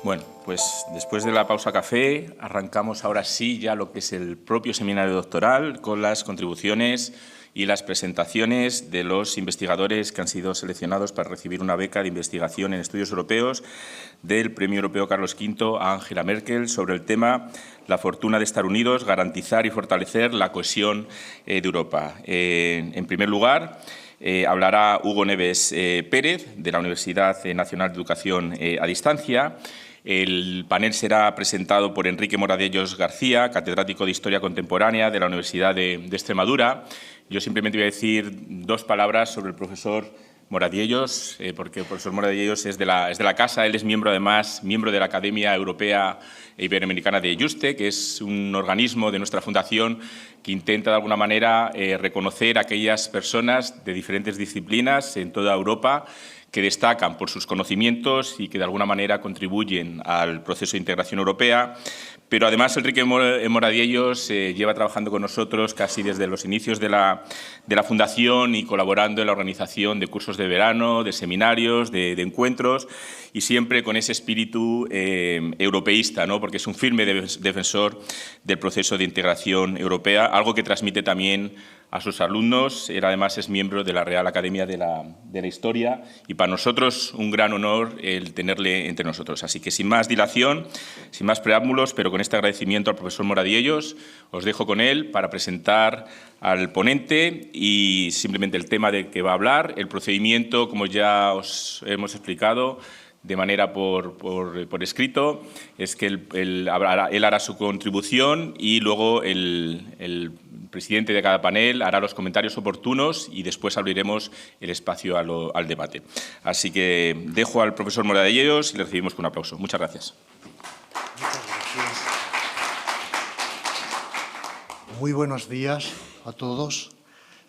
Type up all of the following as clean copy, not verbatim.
Bueno, pues después de la pausa café arrancamos ahora sí ya lo que es el propio seminario doctoral con las contribuciones y las presentaciones de los investigadores que han sido seleccionados para recibir una beca de investigación en estudios europeos del Premio Europeo Carlos V a Angela Merkel sobre el tema La fortuna de estar unidos, garantizar y fortalecer la cohesión de Europa. En primer lugar, hablará Hugo Neves Pérez, de la Universidad Nacional de Educación a Distancia. El panel será presentado por Enrique Moradiellos García, catedrático de Historia Contemporánea de la Universidad de Extremadura. Yo simplemente voy a decir dos palabras sobre el profesor Moradiellos, porque el profesor Moradiellos es de la casa. Él es miembro, además, de la Academia Europea e Iberoamericana de Juste, que es un organismo de nuestra fundación que intenta, de alguna manera, reconocer a aquellas personas de diferentes disciplinas en toda Europa que destacan por sus conocimientos y que de alguna manera contribuyen al proceso de integración europea. Pero además Enrique Moradiellos lleva trabajando con nosotros casi desde los inicios de la Fundación y colaborando en la organización de cursos de verano, de seminarios, de encuentros, y siempre con ese espíritu europeísta, ¿no? Porque es un firme defensor del proceso de integración europea, algo que transmite también a sus alumnos. Él además es miembro de la Real Academia de la Historia y para nosotros un gran honor el tenerle entre nosotros. Así que sin más dilación, sin más preámbulos, pero con este agradecimiento al profesor Moradiellos, os dejo con él para presentar al ponente y simplemente el tema del que va a hablar. El procedimiento, como ya os hemos explicado de manera por escrito, es que él hará su contribución y luego el presidente de cada panel hará los comentarios oportunos y después abriremos el espacio al debate. Así que dejo al profesor Moradiellos y le recibimos con un aplauso. Muchas gracias. Muchas gracias. Muy buenos días a todos.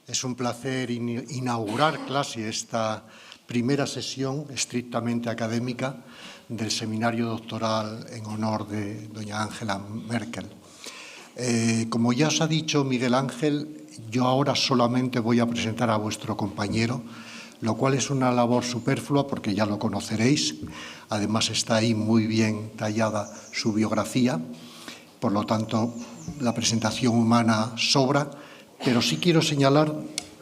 Es un placer inaugurar casi esta primera sesión estrictamente académica del seminario doctoral en honor de doña Angela Merkel. Como ya os ha dicho Miguel Ángel, yo ahora solamente voy a presentar a vuestro compañero, lo cual es una labor superflua porque ya lo conoceréis. Además está ahí muy bien tallada su biografía, por lo tanto la presentación humana sobra, pero sí quiero señalar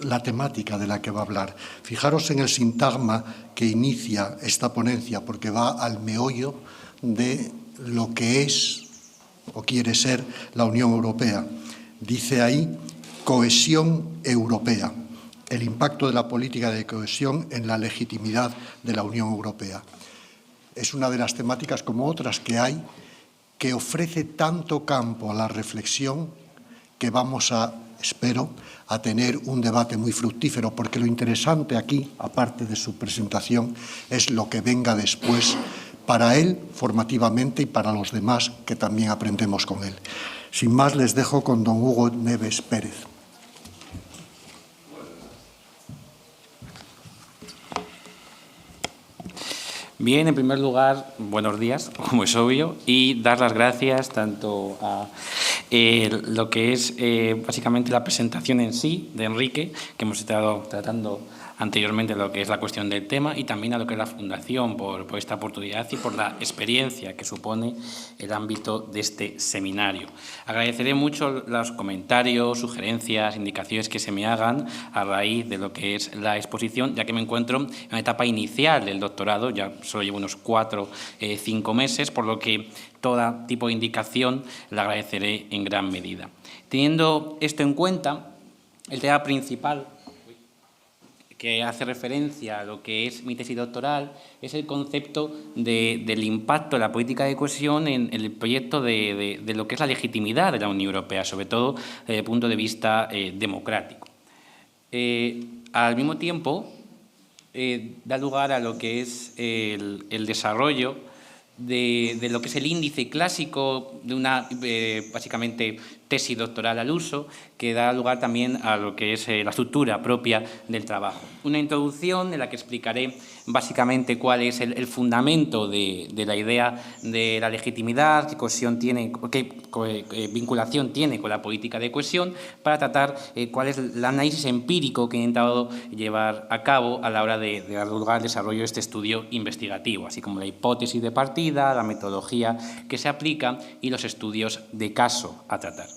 la temática de la que va a hablar. Fijaros en el sintagma que inicia esta ponencia, porque va al meollo de lo que es o quiere ser la Unión Europea. Dice ahí cohesión europea, el impacto de la política de cohesión en la legitimidad de la Unión Europea. Es una de las temáticas, como otras que hay, que ofrece tanto campo a la reflexión que vamos a, espero, a tener un debate muy fructífero, porque lo interesante aquí, aparte de su presentación, es lo que venga después para él formativamente y para los demás que también aprendemos con él. Sin más, les dejo con don Hugo Neves Pérez. Bien, en primer lugar, buenos días, como es obvio, y dar las gracias tanto a lo que es básicamente la presentación en sí de Enrique, que hemos estado tratando anteriormente lo que es la cuestión del tema, y también a lo que es la Fundación por esta oportunidad y por la experiencia que supone el ámbito de este seminario. Agradeceré mucho los comentarios, sugerencias, indicaciones que se me hagan a raíz de lo que es la exposición, ya que me encuentro en una etapa inicial del doctorado, ya solo llevo unos 4 o 5 meses, por lo que todo tipo de indicación la agradeceré en gran medida. Teniendo esto en cuenta, el tema principal que hace referencia a lo que es mi tesis doctoral es el concepto del impacto de la política de cohesión en el proyecto de lo que es la legitimidad de la Unión Europea, sobre todo desde el punto de vista democrático. Al mismo tiempo, da lugar a lo que es el desarrollo de lo que es el índice clásico de una, básicamente, tesis doctoral al uso, que da lugar también a lo que es la estructura propia del trabajo. Una introducción en la que explicaré básicamente cuál es el fundamento de la idea de la legitimidad, qué cohesión tiene, qué vinculación tiene con la política de cohesión, para tratar cuál es el análisis empírico que he intentado llevar a cabo a la hora de dar lugar al desarrollo de este estudio investigativo, así como la hipótesis de partida, la metodología que se aplica y los estudios de caso a tratar.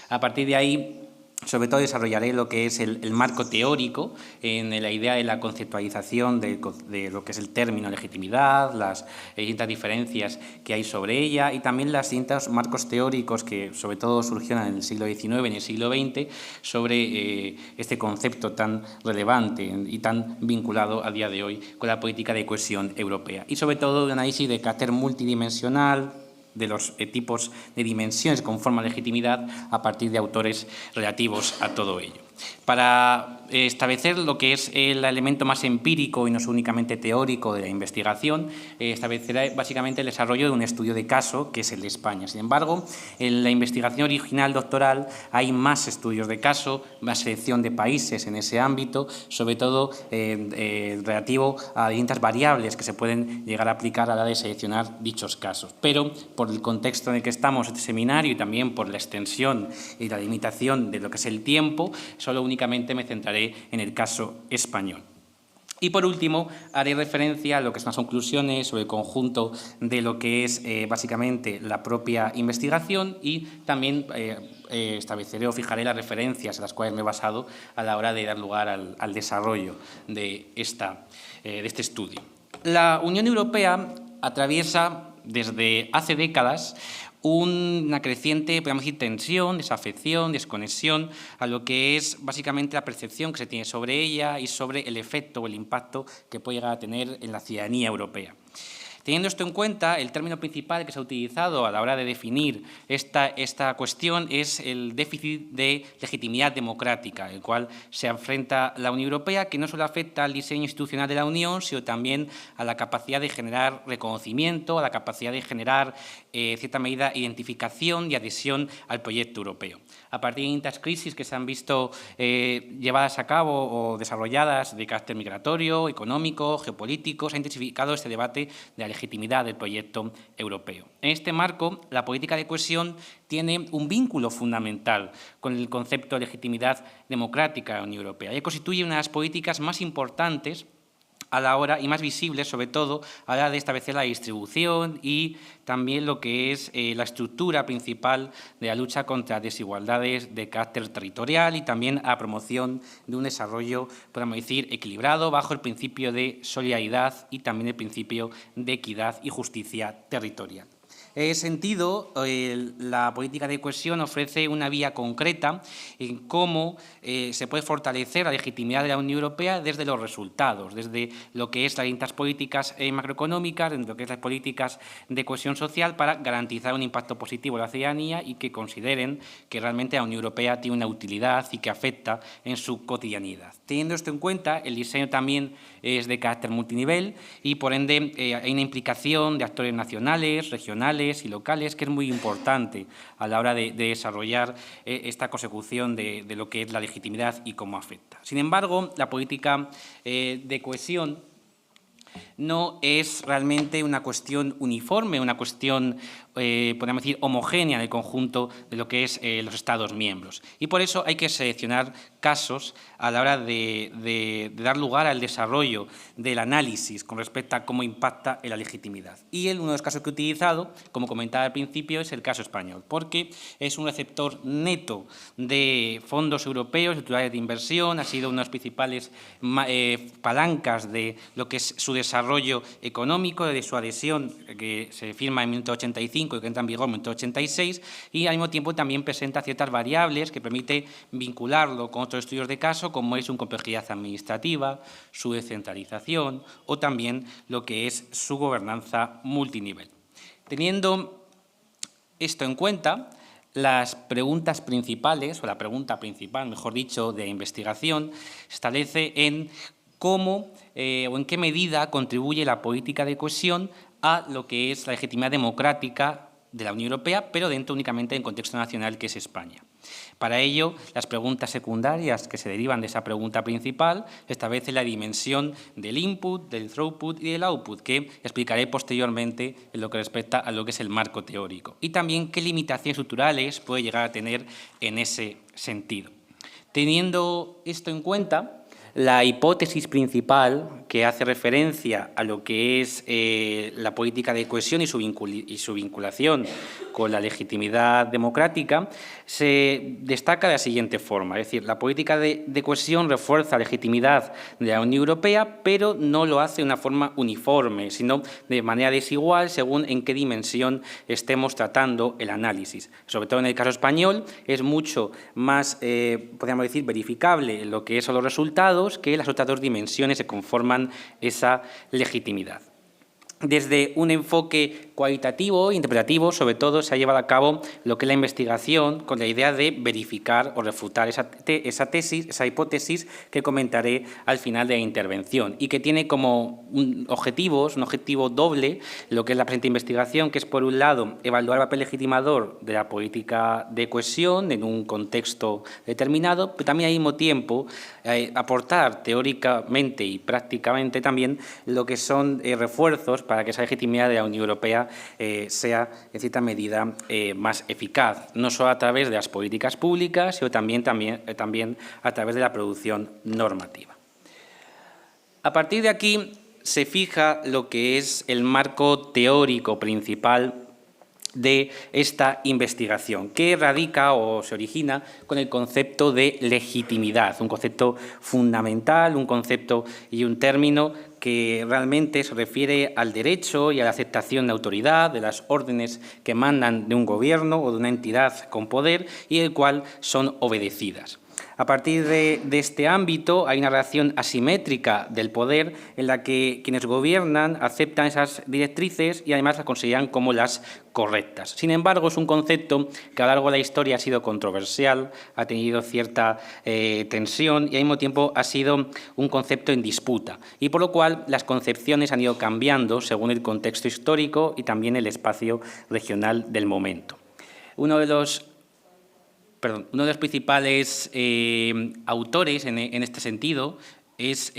A partir de ahí, sobre todo desarrollaré lo que es el marco teórico en la idea de la conceptualización de lo que es el término legitimidad, las distintas diferencias que hay sobre ella y también los distintos marcos teóricos que sobre todo surgieron en el siglo XIX y en el siglo XX sobre este concepto tan relevante y tan vinculado a día de hoy con la política de cohesión europea. Y sobre todo un análisis de carácter multidimensional, de los tipos de dimensiones que conforman legitimidad a partir de autores relativos a todo ello. Para establecer lo que es el elemento más empírico y no únicamente teórico de la investigación, establecerá básicamente el desarrollo de un estudio de caso, que es el de España. Sin embargo, en la investigación original doctoral hay más estudios de caso, más selección de países en ese ámbito, sobre todo relativo a distintas variables que se pueden llegar a aplicar a la hora de seleccionar dichos casos. Pero, por el contexto en el que estamos este seminario y también por la extensión y la limitación de lo que es el tiempo, solo únicamente me centraré en el caso español. Y por último, haré referencia a lo que son las conclusiones sobre el conjunto de lo que es básicamente la propia investigación y también estableceré o fijaré las referencias en las cuales me he basado a la hora de dar lugar al desarrollo de este estudio. La Unión Europea atraviesa desde hace décadas una creciente, podemos decir, tensión, desafección, desconexión a lo que es básicamente la percepción que se tiene sobre ella y sobre el efecto o el impacto que puede llegar a tener en la ciudadanía europea. Teniendo esto en cuenta, el término principal que se ha utilizado a la hora de definir esta cuestión es el déficit de legitimidad democrática, el cual se enfrenta la Unión Europea, que no solo afecta al diseño institucional de la Unión, sino también a la capacidad de generar reconocimiento, a la capacidad de generar, en cierta medida, identificación y adhesión al proyecto europeo. A partir de distintas crisis que se han visto llevadas a cabo o desarrolladas de carácter migratorio, económico, geopolítico, se ha intensificado este debate de la legitimidad del proyecto europeo. En este marco, la política de cohesión tiene un vínculo fundamental con el concepto de legitimidad democrática de la Unión Europea y constituye una de las políticas más importantes a la hora y más visibles, sobre todo, a la hora de establecer la distribución y también lo que es la estructura principal de la lucha contra desigualdades de carácter territorial y también a la promoción de un desarrollo, podemos decir, equilibrado bajo el principio de solidaridad y también el principio de equidad y justicia territorial. En ese sentido, la política de cohesión ofrece una vía concreta en cómo se puede fortalecer la legitimidad de la Unión Europea desde los resultados, desde lo que es las distintas políticas macroeconómicas, desde lo que es las políticas de cohesión social, para garantizar un impacto positivo a la ciudadanía y que consideren que realmente la Unión Europea tiene una utilidad y que afecta en su cotidianidad. Teniendo esto en cuenta, el diseño también es de carácter multinivel y, por ende, hay una implicación de actores nacionales, regionales y locales que es muy importante a la hora de desarrollar esta consecución de lo que es la legitimidad y cómo afecta. Sin embargo, la política de cohesión no es realmente una cuestión uniforme, una cuestión, podríamos decir, homogénea en el conjunto de lo que es los Estados miembros. Y por eso hay que seleccionar casos a la hora de dar lugar al desarrollo del análisis con respecto a cómo impacta en la legitimidad. Y uno de los casos que he utilizado, como comentaba al principio, es el caso español, porque es un receptor neto de fondos europeos, estructurales de inversión, ha sido una de las principales palancas de lo que es su desarrollo económico, de su adhesión, que se firma en 1985 y que entra en vigor en 1986, y al mismo tiempo también presenta ciertas variables que permite vincularlo con otros estudios de caso, como es su complejidad administrativa, su descentralización o también lo que es su gobernanza multinivel. Teniendo esto en cuenta, las preguntas principales, o la pregunta principal, mejor dicho, de investigación, se establece en cómo o en qué medida contribuye la política de cohesión a lo que es la legitimidad democrática de la Unión Europea, pero dentro únicamente del contexto nacional, que es España. Para ello, las preguntas secundarias que se derivan de esa pregunta principal establecen la dimensión del input, del throughput y del output, que explicaré posteriormente en lo que respecta a lo que es el marco teórico. Y también qué limitaciones estructurales puede llegar a tener en ese sentido. Teniendo esto en cuenta, la hipótesis principal, que hace referencia a lo que es la política de cohesión y su vinculación con la legitimidad democrática, se destaca de la siguiente forma. Es decir, la política de cohesión refuerza la legitimidad de la Unión Europea, pero no lo hace de una forma uniforme, sino de manera desigual según en qué dimensión estemos tratando el análisis. Sobre todo en el caso español, es mucho más, podríamos decir, verificable en lo que son los resultados, que las otras dos dimensiones que conforman esa legitimidad. Desde un enfoque cualitativo e interpretativo, sobre todo, se ha llevado a cabo lo que es la investigación con la idea de verificar o refutar esa hipótesis que comentaré al final de la intervención y que tiene como un objetivo doble, lo que es la presente investigación, que es, por un lado, evaluar el papel legitimador de la política de cohesión en un contexto determinado, pero también al mismo tiempo aportar teóricamente y prácticamente también lo que son refuerzos para que esa legitimidad de la Unión Europea sea, en cierta medida, más eficaz, no solo a través de las políticas públicas, sino también a través de la producción normativa. A partir de aquí se fija lo que es el marco teórico principal de esta investigación, que radica o se origina con el concepto de legitimidad, un concepto fundamental, un concepto y un término que realmente se refiere al derecho y a la aceptación de autoridad, de las órdenes que mandan de un gobierno o de una entidad con poder y el cual son obedecidas. A partir de este ámbito hay una relación asimétrica del poder en la que quienes gobiernan aceptan esas directrices y además las consideran como las correctas. Sin embargo, es un concepto que a lo largo de la historia ha sido controversial, ha tenido cierta tensión y al mismo tiempo ha sido un concepto en disputa y por lo cual las concepciones han ido cambiando según el contexto histórico y también el espacio regional del momento. Uno de los principales autores en este sentido es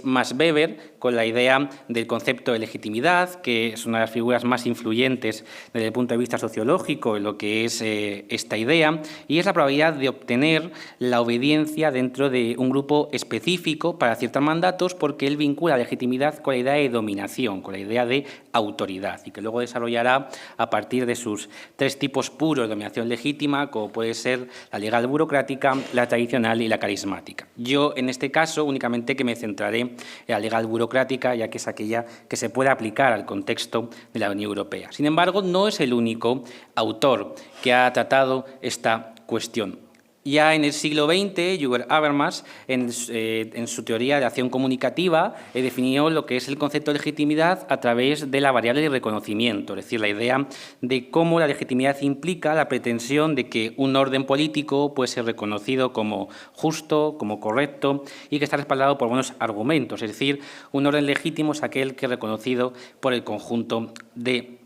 Max Weber, con la idea del concepto de legitimidad, que es una de las figuras más influyentes desde el punto de vista sociológico en lo que es esta idea, y es la probabilidad de obtener la obediencia dentro de un grupo específico para ciertos mandatos, porque él vincula legitimidad con la idea de dominación, con la idea de autoridad, y que luego desarrollará a partir de sus tres tipos puros de dominación legítima, como puede ser la legal burocrática, la tradicional y la carismática. Yo, en este caso, únicamente que me centraré en la legal burocrática, ya que es aquella que se puede aplicar al contexto de la Unión Europea. Sin embargo, no es el único autor que ha tratado esta cuestión. Ya en el siglo XX, Jürgen Habermas, en su teoría de acción comunicativa, definió lo que es el concepto de legitimidad a través de la variable de reconocimiento, es decir, la idea de cómo la legitimidad implica la pretensión de que un orden político puede ser reconocido como justo, como correcto y que está respaldado por buenos argumentos, es decir, un orden legítimo es aquel que es reconocido por el conjunto de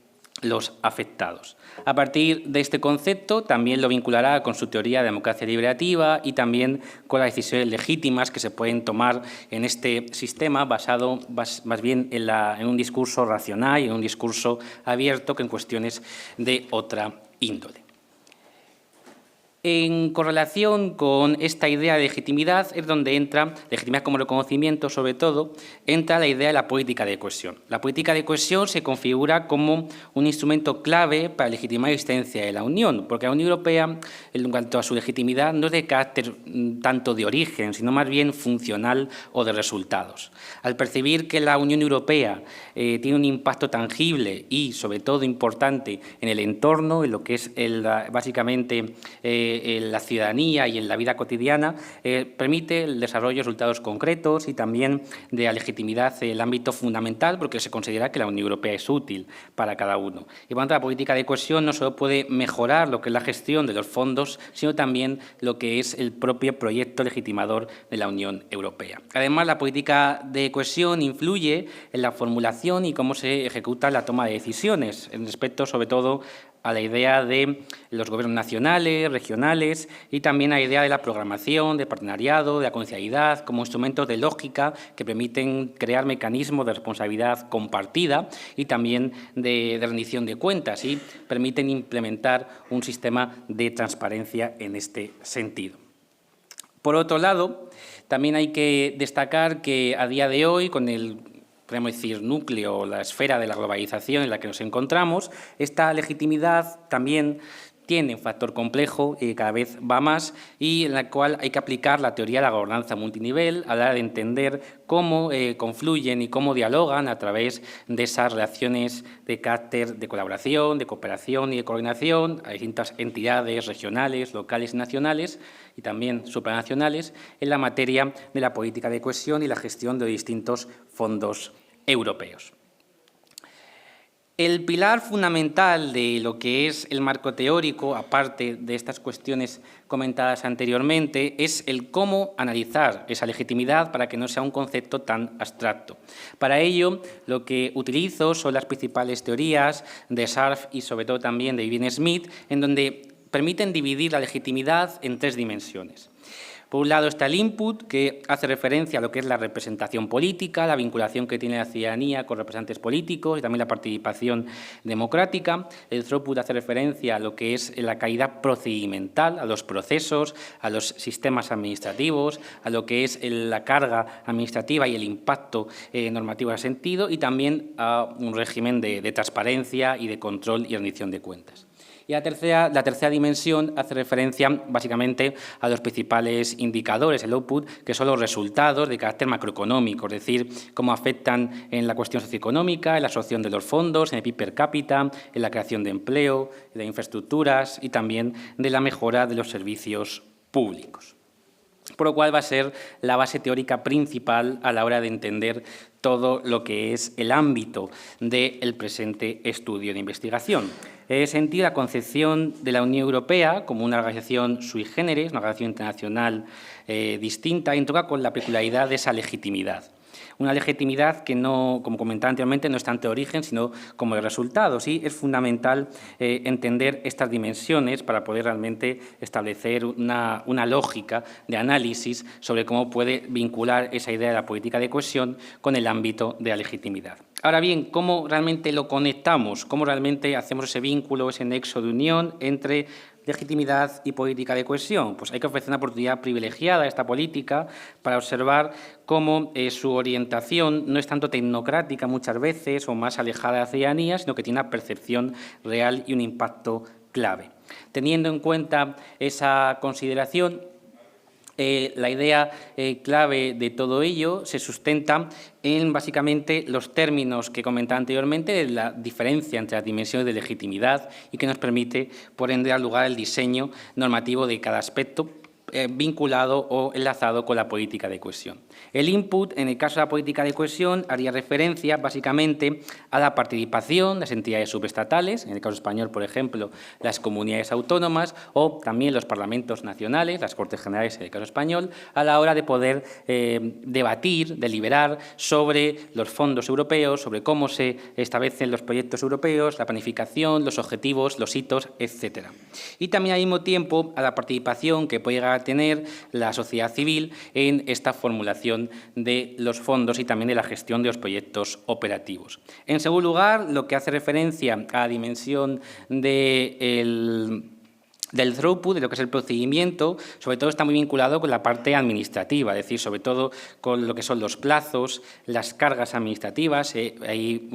los afectados. A partir de este concepto también lo vinculará con su teoría de democracia liberativa y también con las decisiones legítimas que se pueden tomar en este sistema basado más bien en un discurso racional y en un discurso abierto que en cuestiones de otra índole. En correlación con esta idea de legitimidad es donde entra, legitimidad como reconocimiento sobre todo, entra la idea de la política de cohesión. La política de cohesión se configura como un instrumento clave para legitimar la existencia de la Unión, porque la Unión Europea, en cuanto a su legitimidad, no es de carácter tanto de origen, sino más bien funcional o de resultados. Al percibir que la Unión Europea tiene un impacto tangible y, sobre todo, importante en el entorno, en lo que es básicamente la ciudadanía y en la vida cotidiana, permite el desarrollo de resultados concretos y también de la legitimidad en el ámbito fundamental, porque se considera que la Unión Europea es útil para cada uno. Y por tanto, la política de cohesión no solo puede mejorar lo que es la gestión de los fondos, sino también lo que es el propio proyecto legitimador de la Unión Europea. Además, la política de cohesión influye en la formulación y cómo se ejecuta la toma de decisiones, en respecto sobre todo a la idea de los gobiernos nacionales, regionales y también a la idea de la programación, de partenariado, de la condicionalidad como instrumentos de lógica que permiten crear mecanismos de responsabilidad compartida y también de rendición de cuentas y permiten implementar un sistema de transparencia en este sentido. Por otro lado, también hay que destacar que a día de hoy, con el podemos decir, núcleo, la esfera de la globalización en la que nos encontramos, esta legitimidad también tiene un factor complejo y cada vez va más y en la cual hay que aplicar la teoría de la gobernanza multinivel a la hora de entender cómo confluyen y cómo dialogan a través de esas relaciones de carácter de colaboración, de cooperación y de coordinación a distintas entidades regionales, locales y nacionales y también supranacionales en la materia de la política de cohesión y la gestión de distintos fondos europeos. El pilar fundamental de lo que es el marco teórico, aparte de estas cuestiones comentadas anteriormente, es el cómo analizar esa legitimidad para que no sea un concepto tan abstracto. Para ello, lo que utilizo son las principales teorías de Scharf y sobre todo también de Vivien Smith, en donde permiten dividir la legitimidad en tres dimensiones. Por un lado está el input, que hace referencia a lo que es la representación política, la vinculación que tiene la ciudadanía con representantes políticos y también la participación democrática. El throughput hace referencia a lo que es la calidad procedimental, a los procesos, a los sistemas administrativos, a lo que es la carga administrativa y el impacto normativo en ese sentido y también a un régimen de transparencia y de control y rendición de cuentas. Y la tercera dimensión hace referencia básicamente a los principales indicadores, el output, que son los resultados de carácter macroeconómico, es decir, cómo afectan en la cuestión socioeconómica, en la absorción de los fondos, en el PIB per cápita, en la creación de empleo, de infraestructuras y también de la mejora de los servicios públicos. Por lo cual va a ser la base teórica principal a la hora de entender todo lo que es el ámbito del presente estudio de investigación. En ese sentido, la concepción de la Unión Europea como una organización sui generis, una organización internacional distinta, entronca con la peculiaridad de esa legitimidad. Una legitimidad que no, como comentaba anteriormente, no es tanto de origen, sino como de resultado. Sí, es fundamental entender estas dimensiones para poder realmente establecer una lógica de análisis sobre cómo puede vincular esa idea de la política de cohesión con el ámbito de la legitimidad. Ahora bien, ¿cómo realmente lo conectamos? ¿Cómo realmente hacemos ese vínculo, ese nexo de unión entre legitimidad y política de cohesión? Pues hay que ofrecer una oportunidad privilegiada a esta política para observar cómo su orientación no es tanto tecnocrática muchas veces o más alejada de la ciudadanía, sino que tiene una percepción real y un impacto clave. Teniendo en cuenta esa consideración, la idea clave de todo ello se sustenta en básicamente los términos que comentaba anteriormente de la diferencia entre las dimensiones de legitimidad y que nos permite, por ende, dar lugar al diseño normativo de cada aspecto vinculado o enlazado con la política de cohesión. El input, en el caso de la política de cohesión, haría referencia básicamente a la participación de las entidades subestatales, en el caso español, por ejemplo, las comunidades autónomas o también los parlamentos nacionales, las Cortes Generales en el caso español, a la hora de poder debatir, deliberar sobre los fondos europeos, sobre cómo se establecen los proyectos europeos, la planificación, los objetivos, los hitos, etcétera. Y también al mismo tiempo a la participación que puede llegar a tener la sociedad civil en esta formulación de los fondos y también de la gestión de los proyectos operativos. En segundo lugar, lo que hace referencia a la dimensión del throughput, de lo que es el procedimiento, sobre todo está muy vinculado con la parte administrativa, es decir, sobre todo con lo que son los plazos, las cargas administrativas. Hay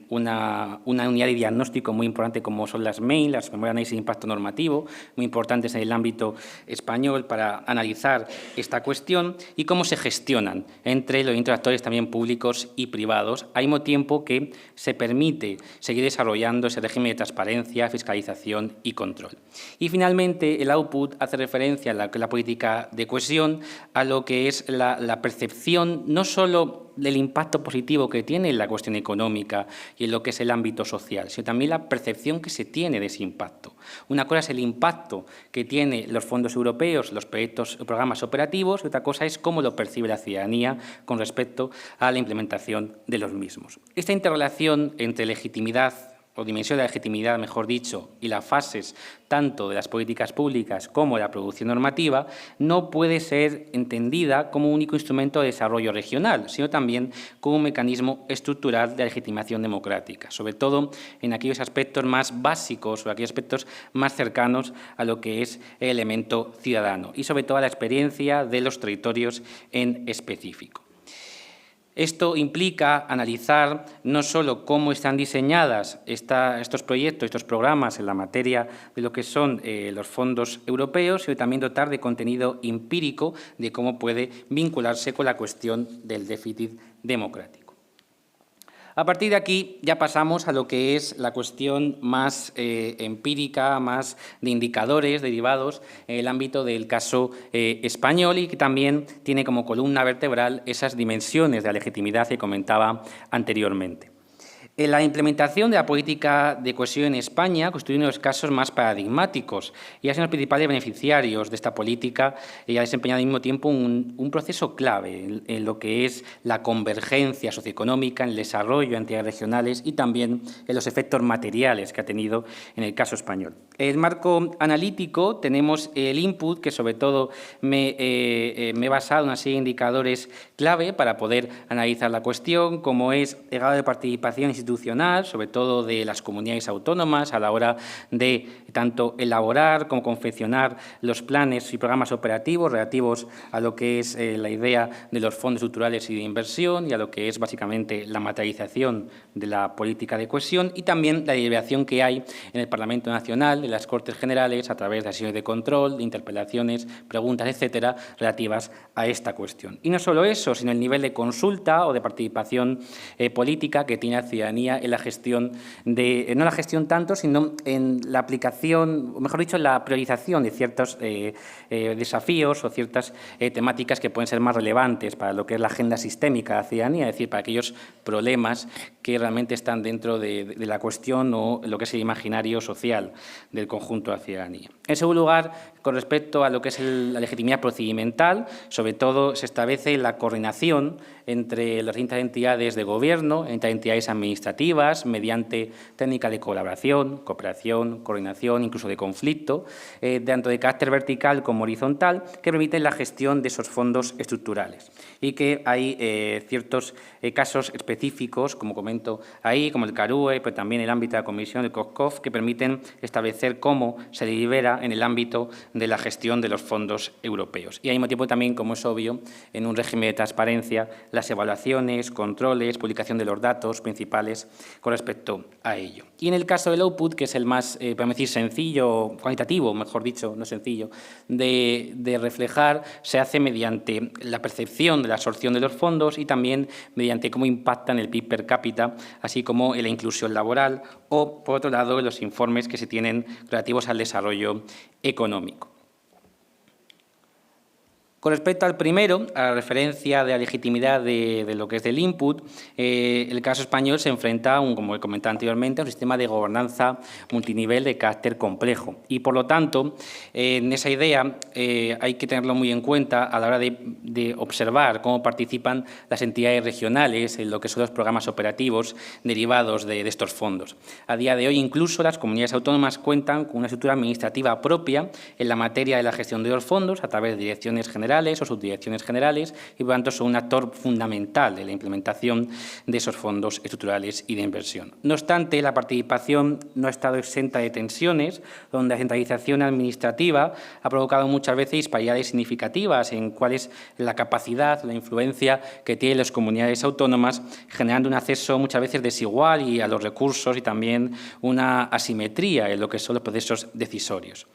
una unidad de diagnóstico muy importante como son las MEI, las Memorias de Análisis de Impacto Normativo, muy importantes en el ámbito español para analizar esta cuestión y cómo se gestionan entre los actores también públicos y privados, al mismo tiempo que se permite seguir desarrollando ese régimen de transparencia, fiscalización y control. Y finalmente, el output hace referencia a la política de cohesión, a lo que es la percepción no solo del impacto positivo que tiene la cuestión económica y en lo que es el ámbito social, sino también la percepción que se tiene de ese impacto. Una cosa es el impacto que tienen los fondos europeos, los proyectos o programas operativos, y otra cosa es cómo lo percibe la ciudadanía con respecto a la implementación de los mismos. Esta interrelación entre legitimidad o dimensión de la legitimidad, mejor dicho, y las fases tanto de las políticas públicas como de la producción normativa, no puede ser entendida como un único instrumento de desarrollo regional, sino también como un mecanismo estructural de legitimación democrática, sobre todo en aquellos aspectos más básicos o aquellos aspectos más cercanos a lo que es el elemento ciudadano y sobre todo a la experiencia de los territorios en específico. Esto implica analizar no solo cómo están diseñadas estos proyectos, estos programas en la materia de lo que son los fondos europeos, sino también dotar de contenido empírico de cómo puede vincularse con la cuestión del déficit democrático. A partir de aquí ya pasamos a lo que es la cuestión más empírica, más de indicadores derivados en el ámbito del caso español y que también tiene como columna vertebral esas dimensiones de la legitimidad que comentaba anteriormente. La implementación de la política de cohesión en España constituye uno de los casos más paradigmáticos y ha sido los principales beneficiarios de esta política y ha desempeñado al mismo tiempo un proceso clave en lo que es la convergencia socioeconómica, en el desarrollo de entidades regionales y también en los efectos materiales que ha tenido en el caso español. En el marco analítico tenemos el input, que sobre todo me he basado en una serie de indicadores clave para poder analizar la cuestión, como es el grado de participación institucional, sobre todo de las comunidades autónomas, a la hora de tanto elaborar como confeccionar los planes y programas operativos relativos a lo que es la idea de los fondos estructurales y de inversión y a lo que es básicamente la materialización de la política de cohesión y también la deliberación que hay en el Parlamento Nacional, en las Cortes Generales, a través de sesiones de control, de interpelaciones, preguntas, etcétera, relativas a esta cuestión. Y no solo eso, sino el nivel de consulta o de participación política que tiene la ciudadanía en la gestión no la gestión tanto, sino en la aplicación, o mejor dicho, en la priorización de ciertos desafíos o ciertas temáticas que pueden ser más relevantes para lo que es la agenda sistémica de la ciudadanía, es decir, para aquellos problemas que realmente están dentro de la cuestión o lo que es el imaginario social del conjunto de la ciudadanía. En segundo lugar, con respecto a lo que es la legitimidad procedimental, sobre todo se establece la coordinación entre las distintas entidades de gobierno, entre entidades administrativas, mediante técnicas de colaboración, cooperación, coordinación, incluso de conflicto, tanto de carácter vertical como horizontal, que permiten la gestión de esos fondos estructurales. Y que hay ciertos casos específicos, como comento ahí, como el CARUE, pero también el ámbito de la Comisión, el COSCOF, que permiten establecer cómo se delibera en el ámbito de la gestión de los fondos europeos. Y al mismo tiempo también, como es obvio, en un régimen de transparencia, las evaluaciones, controles, publicación de los datos principales con respecto a ello. Y en el caso del output, que es el más, podemos decir, sencillo, cuantitativo, mejor dicho, no sencillo, de reflejar, se hace mediante la percepción de la absorción de los fondos y también mediante cómo impactan el PIB per cápita, así como en la inclusión laboral o, por otro lado, en los informes que se tienen relativos al desarrollo económico. Con respecto al primero, a la referencia de la legitimidad de lo que es del input, el caso español se enfrenta, como he comentado anteriormente, a un sistema de gobernanza multinivel de carácter complejo. Y, por lo tanto, en esa idea hay que tenerlo muy en cuenta a la hora de observar cómo participan las entidades regionales en lo que son los programas operativos derivados de estos fondos. A día de hoy, incluso, las comunidades autónomas cuentan con una estructura administrativa propia en la materia de la gestión de los fondos a través de direcciones generales o subdirecciones generales y, por lo tanto, son un actor fundamental de la implementación de esos fondos estructurales y de inversión. No obstante, la participación no ha estado exenta de tensiones, donde la centralización administrativa ha provocado muchas veces disparidades significativas en cuál es la capacidad, la influencia que tienen las comunidades autónomas, generando un acceso muchas veces desigual y a los recursos y también una asimetría en lo que son los procesos decisorios.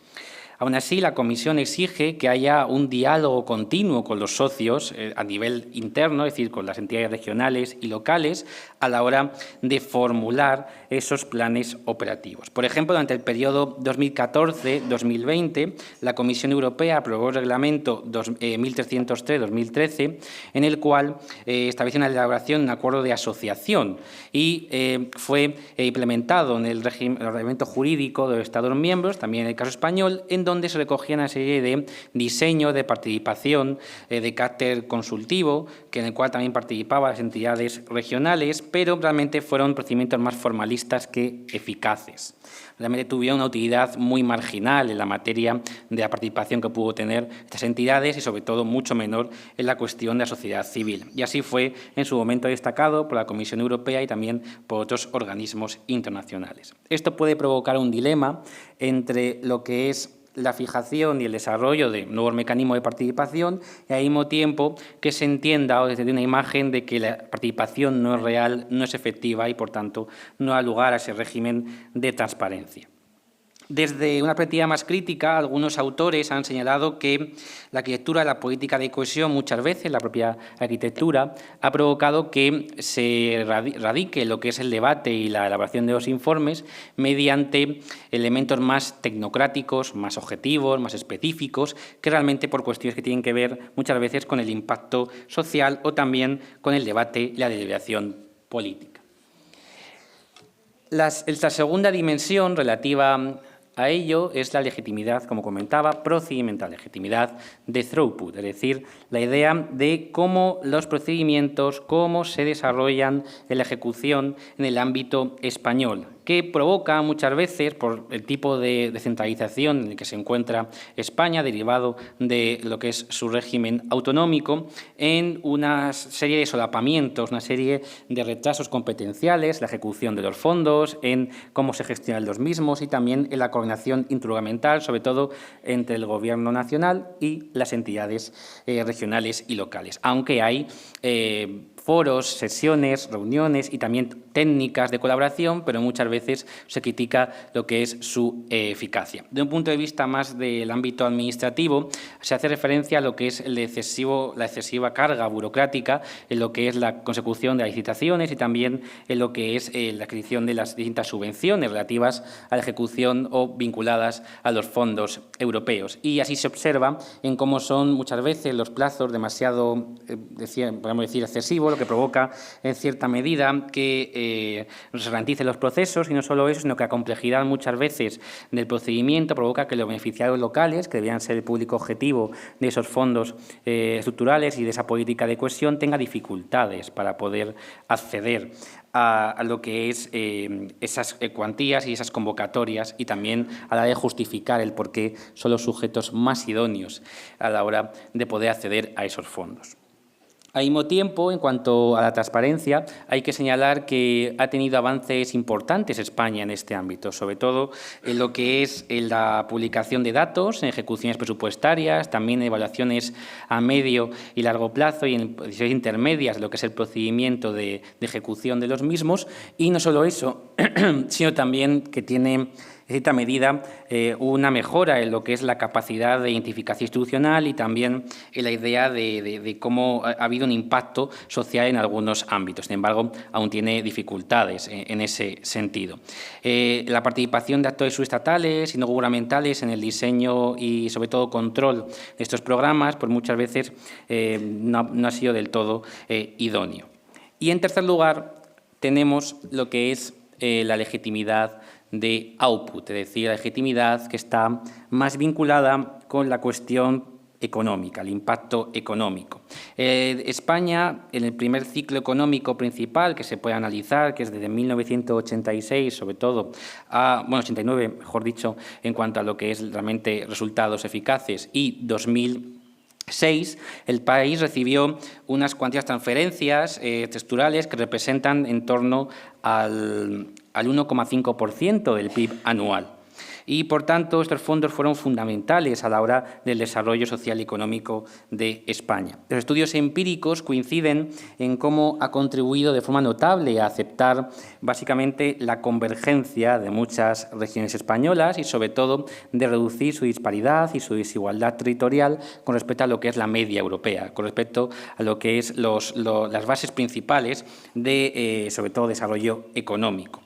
Aún así, la Comisión exige que haya un diálogo continuo con los socios a nivel interno, es decir, con las entidades regionales y locales, a la hora de formular esos planes operativos. Por ejemplo, durante el periodo 2014-2020, la Comisión Europea aprobó el Reglamento 1303-2013, en el cual establece una elaboración de un acuerdo de asociación y fue implementado en el reglamento jurídico de los Estados miembros, también en el caso español, en donde se recogía una serie de diseños de participación de carácter consultivo, en el cual también participaban las entidades regionales, pero realmente fueron procedimientos más formalistas que eficaces. Realmente tuvieron una utilidad muy marginal en la materia de la participación que pudo tener estas entidades y, sobre todo, mucho menor en la cuestión de la sociedad civil. Y así fue en su momento destacado por la Comisión Europea y también por otros organismos internacionales. Esto puede provocar un dilema entre lo que es la fijación y el desarrollo de nuevos mecanismos de participación y al mismo tiempo que se entienda o desde una imagen de que la participación no es real, no es efectiva y, por tanto, no da lugar a ese régimen de transparencia. Desde una perspectiva más crítica, algunos autores han señalado que la arquitectura de la política de cohesión, muchas veces la propia arquitectura, ha provocado que se radique lo que es el debate y la elaboración de los informes mediante elementos más tecnocráticos, más objetivos, más específicos, que realmente por cuestiones que tienen que ver muchas veces con el impacto social o también con el debate y la deliberación política. Esta segunda dimensión relativa a ello es la legitimidad, como comentaba, procedimental, legitimidad de throughput, es decir, la idea de cómo los procedimientos, cómo se desarrollan en la ejecución en el ámbito español, que provoca muchas veces, por el tipo de descentralización en el que se encuentra España, derivado de lo que es su régimen autonómico, en una serie de solapamientos, una serie de retrasos competenciales, la ejecución de los fondos, en cómo se gestionan los mismos y también en la coordinación intergubernamental, sobre todo entre el Gobierno nacional y las entidades regionales y locales, aunque hay foros, sesiones, reuniones y también técnicas de colaboración, pero muchas veces se critica lo que es su eficacia. De un punto de vista más del ámbito administrativo, se hace referencia a lo que es la excesiva carga burocrática en lo que es la consecución de las licitaciones y también en lo que es la adquisición de las distintas subvenciones relativas a la ejecución o vinculadas a los fondos europeos. Y así se observa en cómo son muchas veces los plazos demasiado, podemos decir, excesivos, que provoca en cierta medida que se ralenticen los procesos y no solo eso, sino que la complejidad muchas veces del procedimiento provoca que los beneficiarios locales, que deberían ser el público objetivo de esos fondos estructurales y de esa política de cohesión, tenga dificultades para poder acceder a lo que es esas cuantías y esas convocatorias y también a la hora de justificar el por qué son los sujetos más idóneos a la hora de poder acceder a esos fondos. Al mismo tiempo, en cuanto a la transparencia, hay que señalar que ha tenido avances importantes España en este ámbito, sobre todo en lo que es en la publicación de datos, en ejecuciones presupuestarias, también en evaluaciones a medio y largo plazo y en decisiones intermedias, lo que es el procedimiento de ejecución de los mismos. Y no solo eso, sino también que tiene en cierta medida una mejora en lo que es la capacidad de identificación institucional y también en la idea de cómo ha habido un impacto social en algunos ámbitos. Sin embargo, aún tiene dificultades en ese sentido. La participación de actores subestatales y no gubernamentales en el diseño y, sobre todo, control de estos programas, pues muchas veces no ha sido del todo idóneo. Y, en tercer lugar, tenemos lo que es la legitimidad de output, es decir, la legitimidad que está más vinculada con la cuestión económica, el impacto económico. España, en el primer ciclo económico principal que se puede analizar, que es desde 1986, sobre todo, 89, mejor dicho, en cuanto a lo que es realmente resultados eficaces, y 2006, el país recibió unas cuantías transferencias texturales que representan en torno al 1,5% del PIB anual. y, por tanto, estos fondos fueron fundamentales a la hora del desarrollo social y económico de España. Los estudios empíricos coinciden en cómo ha contribuido de forma notable a aceptar básicamente la convergencia de muchas regiones españolas y, sobre todo, de reducir su disparidad y su desigualdad territorial con respecto a lo que es la media europea, con respecto a lo que es las bases principales de, sobre todo, desarrollo económico.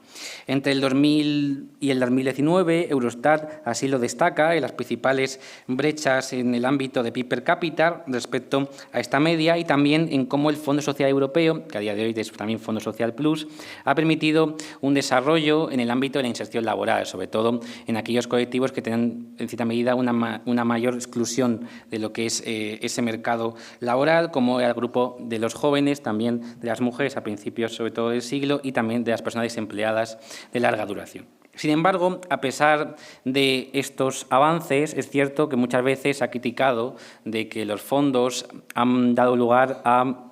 Entre el 2000 y el 2019, Eurostat así lo destaca en las principales brechas en el ámbito de PIB per cápita respecto a esta media y también en cómo el Fondo Social Europeo, que a día de hoy es también Fondo Social Plus, ha permitido un desarrollo en el ámbito de la inserción laboral, sobre todo en aquellos colectivos que tienen, en cierta medida, una mayor exclusión de lo que es ese mercado laboral, como el grupo de los jóvenes, también de las mujeres a principios, sobre todo, del siglo y también de las personas desempleadas de larga duración. Sin embargo, a pesar de estos avances, es cierto que muchas veces se ha criticado de que los fondos han dado lugar a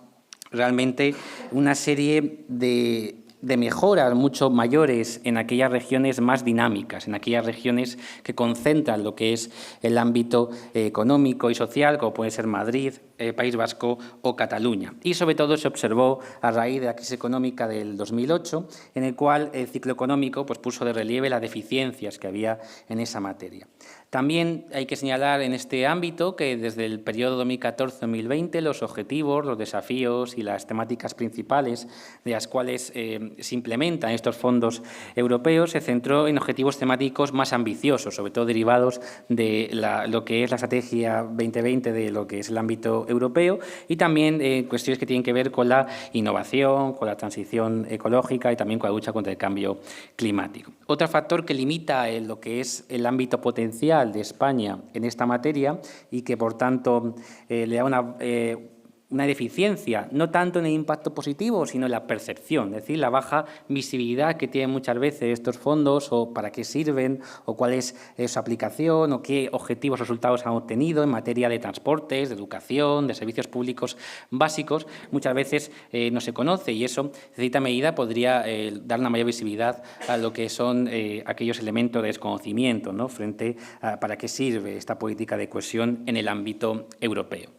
realmente una serie de mejoras mucho mayores en aquellas regiones más dinámicas, en aquellas regiones que concentran lo que es el ámbito económico y social, como puede ser Madrid, País Vasco o Cataluña. Y, sobre todo, se observó a raíz de la crisis económica del 2008, en el cual el ciclo económico puso de relieve las deficiencias que había en esa materia. También hay que señalar en este ámbito que desde el periodo 2014-2020 los objetivos, los desafíos y las temáticas principales de las cuales se implementan estos fondos europeos se centró en objetivos temáticos más ambiciosos, sobre todo derivados de lo que es la Estrategia 2020 de lo que es el ámbito europeo y también cuestiones que tienen que ver con la innovación, con la transición ecológica y también con la lucha contra el cambio climático. Otro factor que limita lo que es el ámbito potencial de España en esta materia y que, por tanto, le da una deficiencia, no tanto en el impacto positivo, sino en la percepción, es decir, la baja visibilidad que tienen muchas veces estos fondos o para qué sirven o cuál es su aplicación o qué objetivos o resultados han obtenido en materia de transportes, de educación, de servicios públicos básicos. Muchas veces no se conoce y eso, en cierta medida, podría dar una mayor visibilidad a lo que son aquellos elementos de desconocimiento, ¿no?, frente a para qué sirve esta política de cohesión en el ámbito europeo.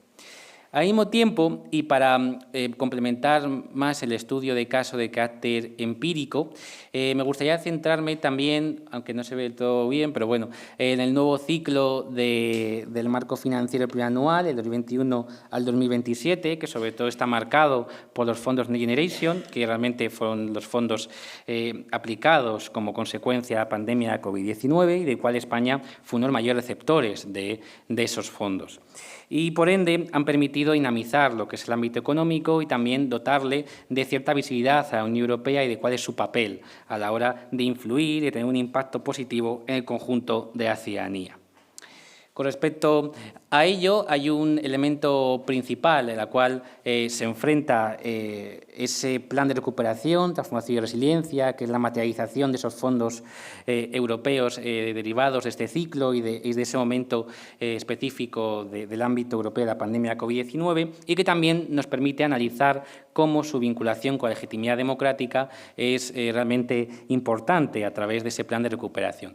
Al mismo tiempo, y para complementar más el estudio de caso de carácter empírico, me gustaría centrarme también, aunque no se ve del todo bien, pero bueno, en el nuevo ciclo del marco financiero plurianual, el 2021 al 2027, que sobre todo está marcado por los fondos Next Generation, que realmente fueron los fondos aplicados como consecuencia de la pandemia de COVID-19 y del cual España fue uno de los mayores receptores de esos fondos. Y, por ende, han permitido dinamizar lo que es el ámbito económico y también dotarle de cierta visibilidad a la Unión Europea y de cuál es su papel a la hora de influir y de tener un impacto positivo en el conjunto de la ciudadanía. Con respecto a ello, hay un elemento principal en el cual se enfrenta ese plan de recuperación, transformación y resiliencia, que es la materialización de esos fondos europeos derivados de este ciclo y de ese momento específico del ámbito europeo de la pandemia de COVID-19 y que también nos permite analizar cómo su vinculación con la legitimidad democrática es realmente importante a través de ese plan de recuperación.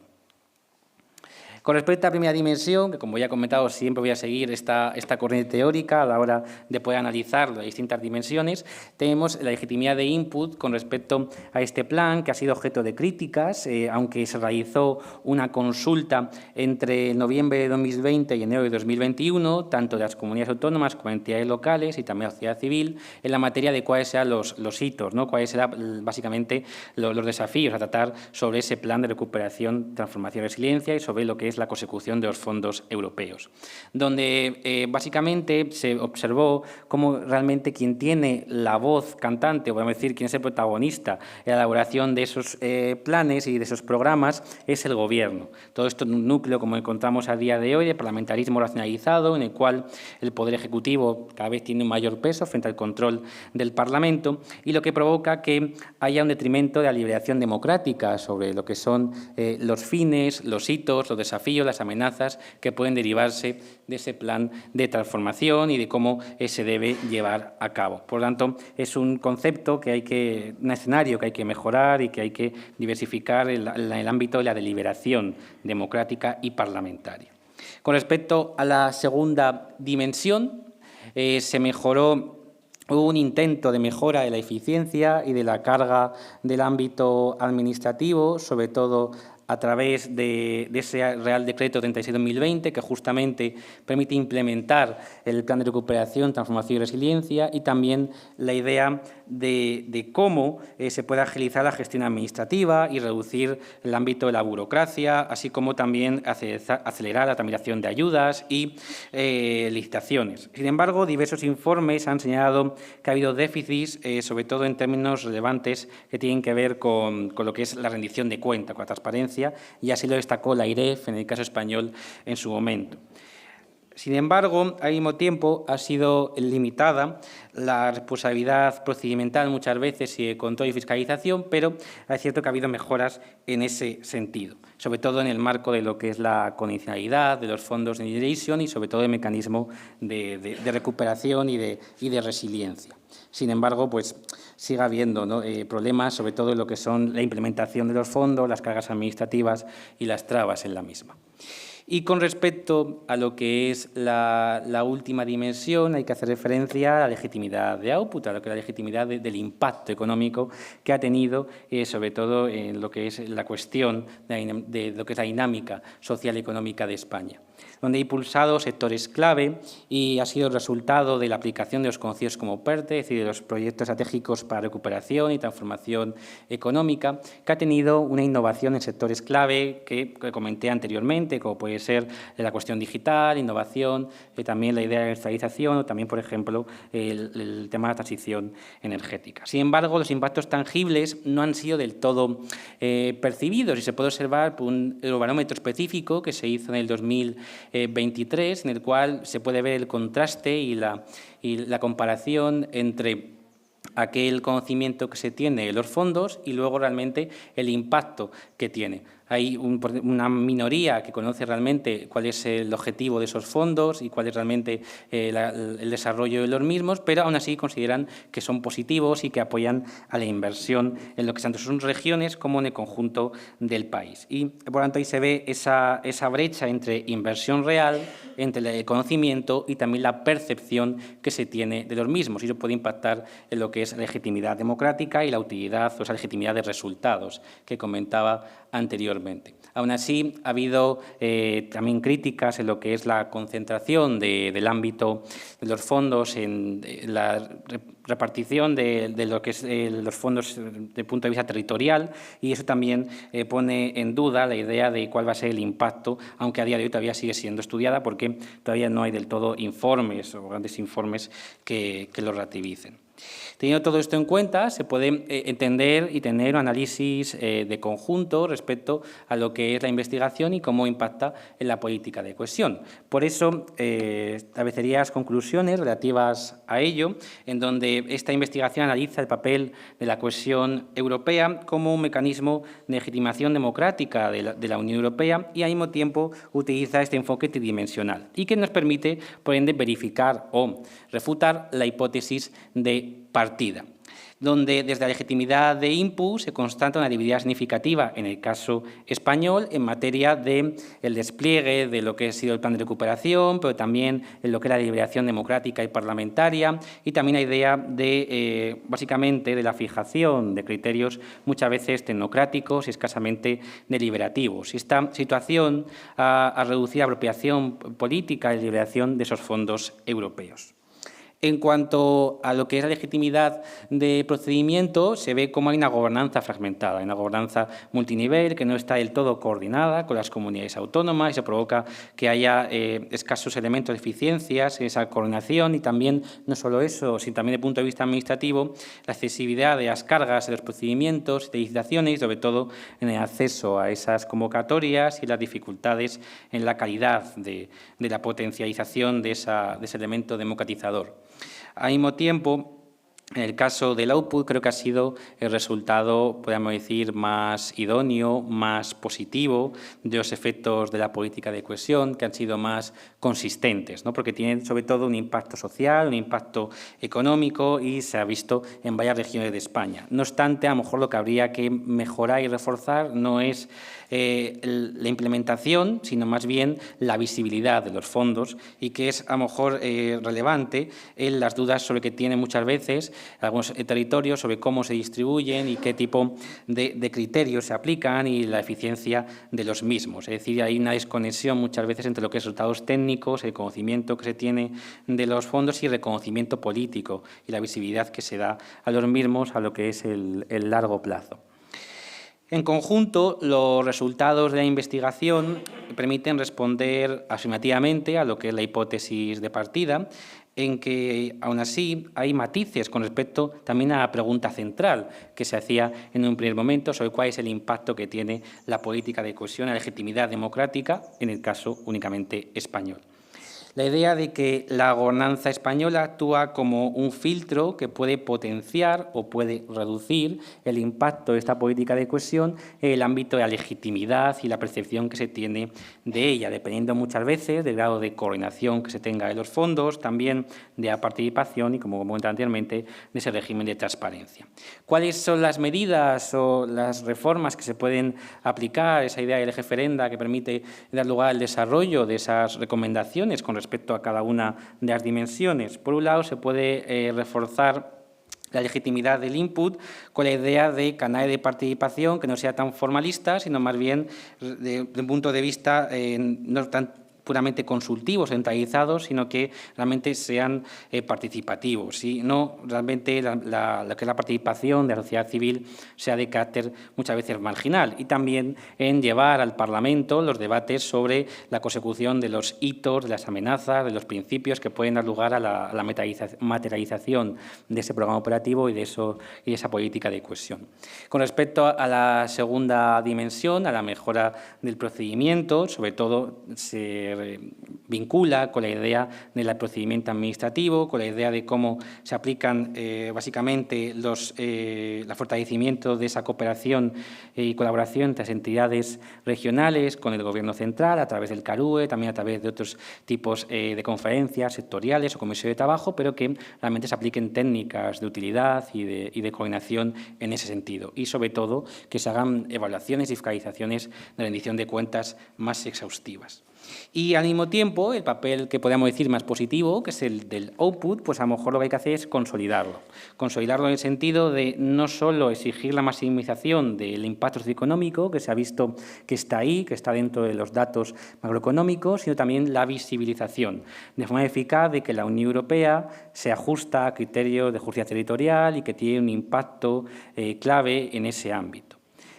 Con respecto a la primera dimensión, que como ya he comentado, siempre voy a seguir esta corriente teórica a la hora de poder analizar las distintas dimensiones, tenemos la legitimidad de input con respecto a este plan, que ha sido objeto de críticas, aunque se realizó una consulta entre noviembre de 2020 y enero de 2021, tanto de las comunidades autónomas como entidades locales y también la sociedad civil, en la materia de cuáles serán los hitos, ¿no?, cuáles serán básicamente los desafíos a tratar sobre ese plan de recuperación, transformación y resiliencia y sobre lo que es la consecución de los fondos europeos, donde básicamente se observó cómo realmente quien tiene la voz cantante, o podemos decir quien es el protagonista en la elaboración de esos planes y de esos programas, es el Gobierno. Todo esto en un núcleo, como encontramos a día de hoy, de parlamentarismo racionalizado, en el cual el Poder Ejecutivo cada vez tiene un mayor peso frente al control del Parlamento y lo que provoca que haya un detrimento de la liberación democrática sobre lo que son los fines, los hitos, los desafíos desafíos, las amenazas que pueden derivarse de ese plan de transformación y de cómo se debe llevar a cabo. Por lo tanto, es un concepto un escenario que hay que mejorar y que hay que diversificar en el ámbito de la deliberación democrática y parlamentaria. Con respecto a la segunda dimensión, hubo un intento de mejora de la eficiencia y de la carga del ámbito administrativo, sobre todo a través de ese Real Decreto 36/2020, que justamente permite implementar el Plan de Recuperación, Transformación y Resiliencia, y también la idea de cómo se puede agilizar la gestión administrativa y reducir el ámbito de la burocracia, así como también acelerar la tramitación de ayudas y licitaciones. Sin embargo, diversos informes han señalado que ha habido déficits, sobre todo en términos relevantes que tienen que ver con lo que es la rendición de cuentas, con la transparencia, y así lo destacó la IREF en el caso español en su momento. Sin embargo, al mismo tiempo ha sido limitada la responsabilidad procedimental muchas veces y de control y fiscalización, pero es cierto que ha habido mejoras en ese sentido, sobre todo en el marco de lo que es la condicionalidad de los fondos de Next y sobre todo el mecanismo de recuperación y de resiliencia. Sin embargo, pues sigue habiendo, ¿no?, problemas, sobre todo en lo que son la implementación de los fondos, las cargas administrativas y las trabas en la misma. Y con respecto a lo que es la última dimensión, hay que hacer referencia a la legitimidad de output, a lo que es la legitimidad del impacto económico que ha tenido, sobre todo en lo que es la cuestión de lo que es la dinámica social y económica de España, donde ha impulsado sectores clave y ha sido el resultado de la aplicación de los conocidos como PERTE, es decir, de los proyectos estratégicos para recuperación y transformación económica, que ha tenido una innovación en sectores clave que comenté anteriormente, como puede ser la cuestión digital, innovación, también la idea de industrialización o también, por ejemplo, el tema de la transición energética. Sin embargo, los impactos tangibles no han sido del todo percibidos y se puede observar por un eurobarómetro específico que se hizo en el 2023, en el cual se puede ver el contraste y la comparación entre aquel conocimiento que se tiene de los fondos y luego realmente el impacto que tiene. Hay una minoría que conoce realmente cuál es el objetivo de esos fondos y cuál es realmente el desarrollo de los mismos, pero aún así consideran que son positivos y que apoyan a la inversión en lo que tanto son regiones como en el conjunto del país. Y, por lo tanto, ahí se ve esa brecha entre inversión real, entre el conocimiento y también la percepción que se tiene de los mismos. Y eso puede impactar en lo que es la legitimidad democrática y la utilidad o esa legitimidad de resultados que comentaba anteriormente. Aún así, ha habido también críticas en lo que es la concentración del ámbito de los fondos en la repartición de lo que es los fondos desde el punto de vista territorial, y eso también pone en duda la idea de cuál va a ser el impacto, aunque a día de hoy todavía sigue siendo estudiada porque todavía no hay del todo informes o grandes informes que lo relativicen. Teniendo todo esto en cuenta, se puede entender y tener un análisis de conjunto respecto a lo que es la investigación y cómo impacta en la política de cohesión. Por eso, establecería las conclusiones relativas a ello, en donde esta investigación analiza el papel de la cohesión europea como un mecanismo de legitimación democrática de la Unión Europea y, al mismo tiempo, utiliza este enfoque tridimensional y que nos permite, por ende, verificar o refutar la hipótesis de partida, donde desde la legitimidad de input se constata una debilidad significativa en el caso español en materia del despliegue de lo que ha sido el plan de recuperación, pero también en lo que es la deliberación democrática y parlamentaria, y también la idea de, básicamente, de la fijación de criterios muchas veces tecnocráticos y escasamente deliberativos. Y esta situación ha reducido la apropiación política y deliberación de esos fondos europeos. En cuanto a lo que es la legitimidad de procedimiento, se ve como hay una gobernanza fragmentada, una gobernanza multinivel que no está del todo coordinada con las comunidades autónomas y se provoca que haya escasos elementos de eficiencias en esa coordinación y también, no solo eso, sino también desde el punto de vista administrativo, la accesibilidad de las cargas de los procedimientos de licitaciones y, sobre todo, en el acceso a esas convocatorias y las dificultades en la calidad de la potencialización de ese elemento democratizador. Al mismo tiempo, En el caso del output, creo que ha sido el resultado, podríamos decir, más idóneo, más positivo de los efectos de la política de cohesión, que han sido más consistentes, ¿no? Porque tienen sobre todo un impacto social, un impacto económico y se ha visto en varias regiones de España. No obstante, a lo mejor lo que habría que mejorar y reforzar no es la implementación, sino más bien la visibilidad de los fondos y que es a lo mejor relevante en las dudas sobre que tienen muchas veces algunos territorios sobre cómo se distribuyen y qué tipo de criterios se aplican y la eficiencia de los mismos. Es decir, hay una desconexión muchas veces entre lo que es resultados técnicos, el conocimiento que se tiene de los fondos y el reconocimiento político y la visibilidad que se da a los mismos a lo que es el largo plazo. En conjunto, los resultados de la investigación permiten responder afirmativamente a lo que es la hipótesis de partida, en que, aún así, hay matices con respecto también a la pregunta central que se hacía en un primer momento sobre cuál es el impacto que tiene la política de cohesión, la legitimidad democrática, en el caso únicamente español. La idea de que la gobernanza española actúa como un filtro que puede potenciar o puede reducir el impacto de esta política de cohesión en el ámbito de la legitimidad y la percepción que se tiene de ella, dependiendo muchas veces del grado de coordinación que se tenga de los fondos, también de la participación y, como comentaba anteriormente, de ese régimen de transparencia. ¿Cuáles son las medidas o las reformas que se pueden aplicar? Esa idea del eje ferenda que permite dar lugar al desarrollo de esas recomendaciones con respecto a cada una de las dimensiones. Por un lado, se puede reforzar la legitimidad del input con la idea de canales de participación que no sea tan formalista, sino más bien de un punto de vista no tan puramente consultivos, centralizados, sino que realmente sean participativos. Y no realmente lo que es la participación de la sociedad civil sea de carácter muchas veces marginal. Y también en llevar al Parlamento los debates sobre la consecución de los hitos, de las amenazas, de los principios que pueden dar lugar a la materialización de ese programa operativo y de esa política de cohesión. Con respecto a la segunda dimensión, a la mejora del procedimiento, sobre todo se vincula con la idea del procedimiento administrativo, con la idea de cómo se aplican básicamente el fortalecimiento de esa cooperación y colaboración entre las entidades regionales con el Gobierno central a través del CARUE, también a través de otros tipos de conferencias sectoriales o comisiones de trabajo, pero que realmente se apliquen técnicas de utilidad y de coordinación en ese sentido. Y, sobre todo, que se hagan evaluaciones y fiscalizaciones de rendición de cuentas más exhaustivas. Y, al mismo tiempo, el papel que podríamos decir más positivo, que es el del output, pues a lo mejor lo que hay que hacer es consolidarlo. Consolidarlo en el sentido de no solo exigir la maximización del impacto socioeconómico, que se ha visto que está ahí, que está dentro de los datos macroeconómicos, sino también la visibilización, de forma eficaz de que la Unión Europea se ajusta a criterios de justicia territorial y que tiene un impacto clave en ese ámbito.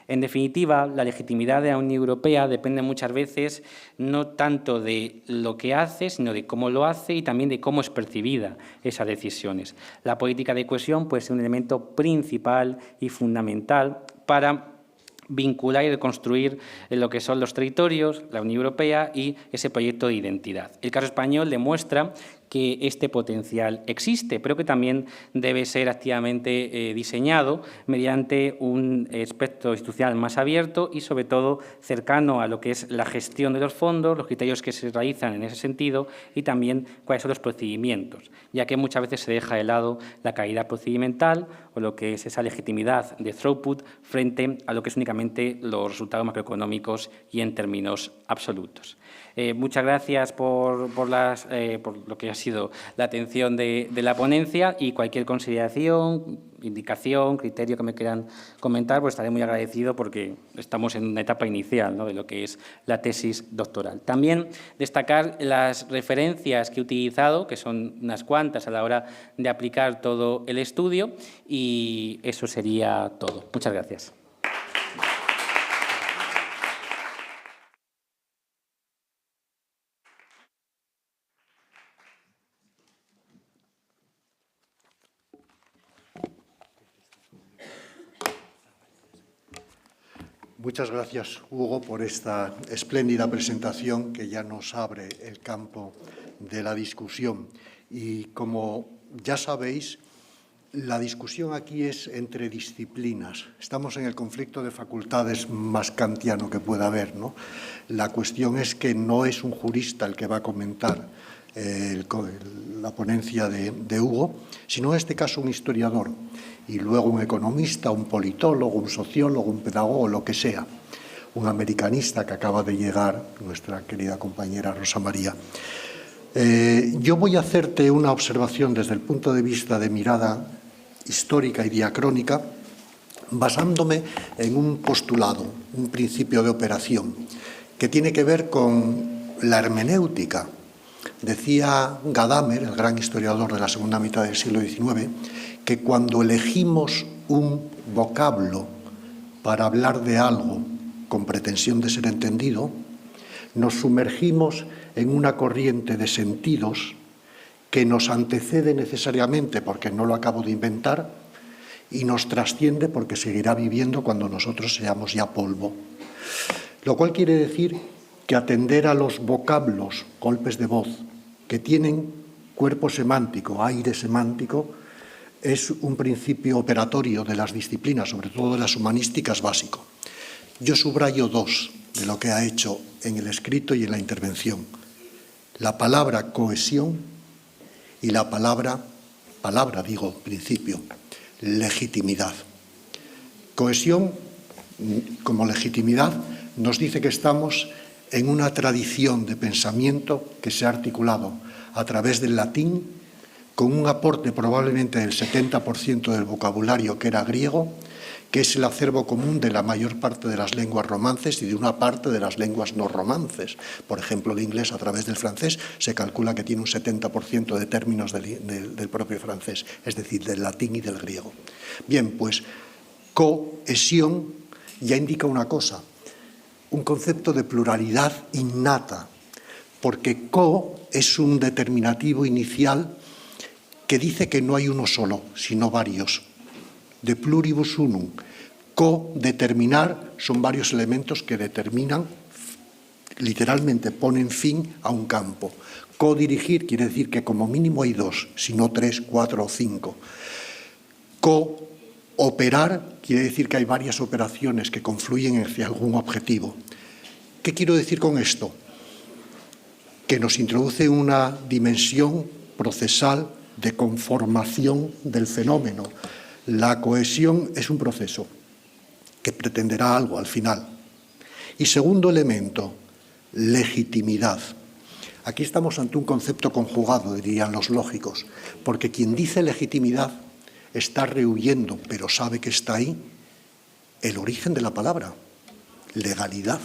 En definitiva, la legitimidad de la Unión Europea depende muchas veces no tanto de lo que hace, sino de cómo lo hace y también de cómo es percibida esas decisiones. La política de cohesión puede ser un elemento principal y fundamental para vincular y reconstruir lo que son los territorios, la Unión Europea y ese proyecto de identidad. El caso español demuestra que este potencial existe, pero que también debe ser activamente diseñado mediante un espectro institucional más abierto y, sobre todo, cercano a lo que es la gestión de los fondos, los criterios que se realizan en ese sentido y también cuáles son los procedimientos, ya que muchas veces se deja de lado la calidad procedimental o lo que es esa legitimidad de throughput frente a lo que es únicamente los resultados macroeconómicos y en términos absolutos. Muchas gracias por lo que ha sido la atención de la ponencia y cualquier consideración, indicación, criterio que me quieran comentar, pues estaré muy agradecido porque estamos en una etapa inicial, ¿no?, de lo que es la tesis doctoral. También destacar las referencias que he utilizado, que son unas cuantas a la hora de aplicar todo el estudio, y eso sería todo. Muchas gracias. Muchas gracias, Hugo, por esta espléndida presentación que ya nos abre el campo de la discusión. Y como ya sabéis, La discusión aquí es entre disciplinas. Estamos en el conflicto de facultades más kantiano que pueda haber, ¿no? La cuestión es que no es un jurista el que va a comentar la ponencia de Hugo, sino en este caso un historiador, y luego un economista, un politólogo, un sociólogo, un pedagogo, lo que sea, un americanista que acaba de llegar, nuestra querida compañera Rosa María. Yo voy a hacerte una observación desde el punto de vista de mirada histórica y diacrónica, basándome en un postulado, un principio de operación, que tiene que ver con la hermenéutica. Decía Gadamer, el gran historiador de la segunda mitad del siglo XIX, que cuando elegimos un vocablo para hablar de algo con pretensión de ser entendido, nos sumergimos en una corriente de sentidos que nos antecede necesariamente porque no lo acabo de inventar y nos trasciende porque seguirá viviendo cuando nosotros seamos ya polvo. Lo cual quiere decir que atender a los vocablos, golpes de voz, que tienen cuerpo semántico, aire semántico, es un principio operatorio de las disciplinas, sobre todo de las humanísticas, básico. Yo subrayo dos de lo que ha hecho en el escrito y en la intervención. La palabra cohesión y la palabra principio, legitimidad. Cohesión, como legitimidad, nos dice que estamos en una tradición de pensamiento que se ha articulado a través del latín, con un aporte probablemente del 70% del vocabulario que era griego, que es el acervo común de la mayor parte de las lenguas romances y de una parte de las lenguas no romances. Por ejemplo, el inglés a través del francés se calcula que tiene un 70% de términos del propio francés, es decir, del latín y del griego. Bien, pues cohesión ya indica una cosa, un concepto de pluralidad innata, porque co es un determinativo inicial que dice que no hay uno solo, sino varios. De pluribus unum. Co-determinar son varios elementos que determinan, literalmente ponen fin a un campo. Co-dirigir quiere decir que como mínimo hay dos, si no 3, 4 o 5. Co-operar quiere decir que hay varias operaciones que confluyen hacia algún objetivo. ¿Qué quiero decir con esto? Que nos introduce una dimensión procesal de conformación del fenómeno. La cohesión es un proceso que pretenderá algo al final. Y segundo elemento, legitimidad. Aquí estamos ante un concepto conjugado, dirían los lógicos, porque quien dice legitimidad está rehuyendo, pero sabe que está ahí, el origen de la palabra, legalidad.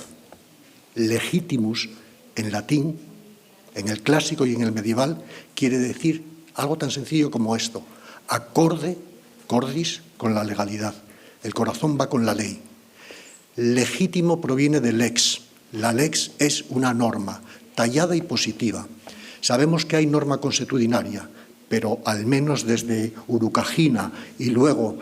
Legitimus, en latín, en el clásico y en el medieval, quiere decir algo tan sencillo como esto, acorde, cordis, con la legalidad. El corazón va con la ley. Legítimo proviene de lex. La lex es una norma, tallada y positiva. Sabemos que hay norma consuetudinaria, pero al menos desde Urucagina y luego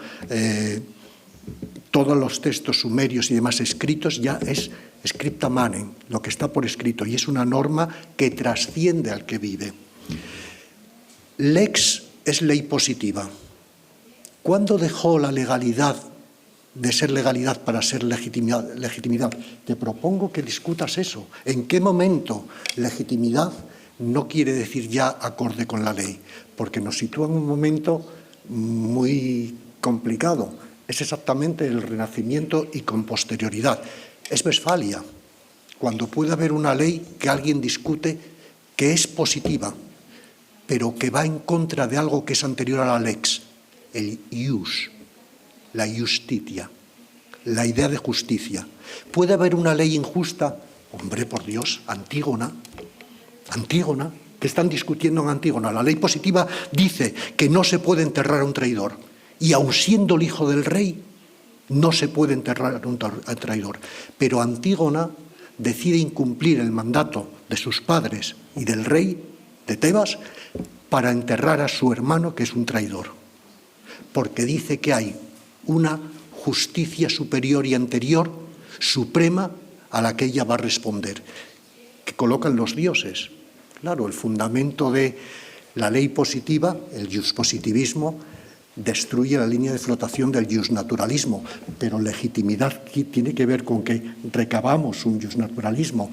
todos los textos sumerios y demás escritos ya es scripta manem, lo que está por escrito, y es una norma que trasciende al que vive. Lex es ley positiva. ¿Cuándo dejó la legalidad de ser legalidad para ser legitimidad? Te propongo que discutas eso. ¿En qué momento legitimidad no quiere decir ya acorde con la ley? Porque nos sitúa en un momento muy complicado. Es exactamente el Renacimiento y con posterioridad. Es Westfalia, cuando puede haber una ley que alguien discute que es positiva, pero que va en contra de algo que es anterior a la lex, el ius, la justitia, la idea de justicia. ¿Puede haber una ley injusta? Hombre, por Dios, Antígona, ¿qué están discutiendo en Antígona? La ley positiva dice que no se puede enterrar a un traidor, y aun siendo el hijo del rey, no se puede enterrar a un traidor. Pero Antígona decide incumplir el mandato de sus padres y del rey de Tebas para enterrar a su hermano, que es un traidor, porque dice que hay una justicia superior y anterior, suprema, a la que ella va a responder, que colocan los dioses. Claro, el fundamento de la ley positiva, el juspositivismo, destruye la línea de flotación del justnaturalismo, pero legitimidad tiene que ver con que recabamos un justnaturalismo.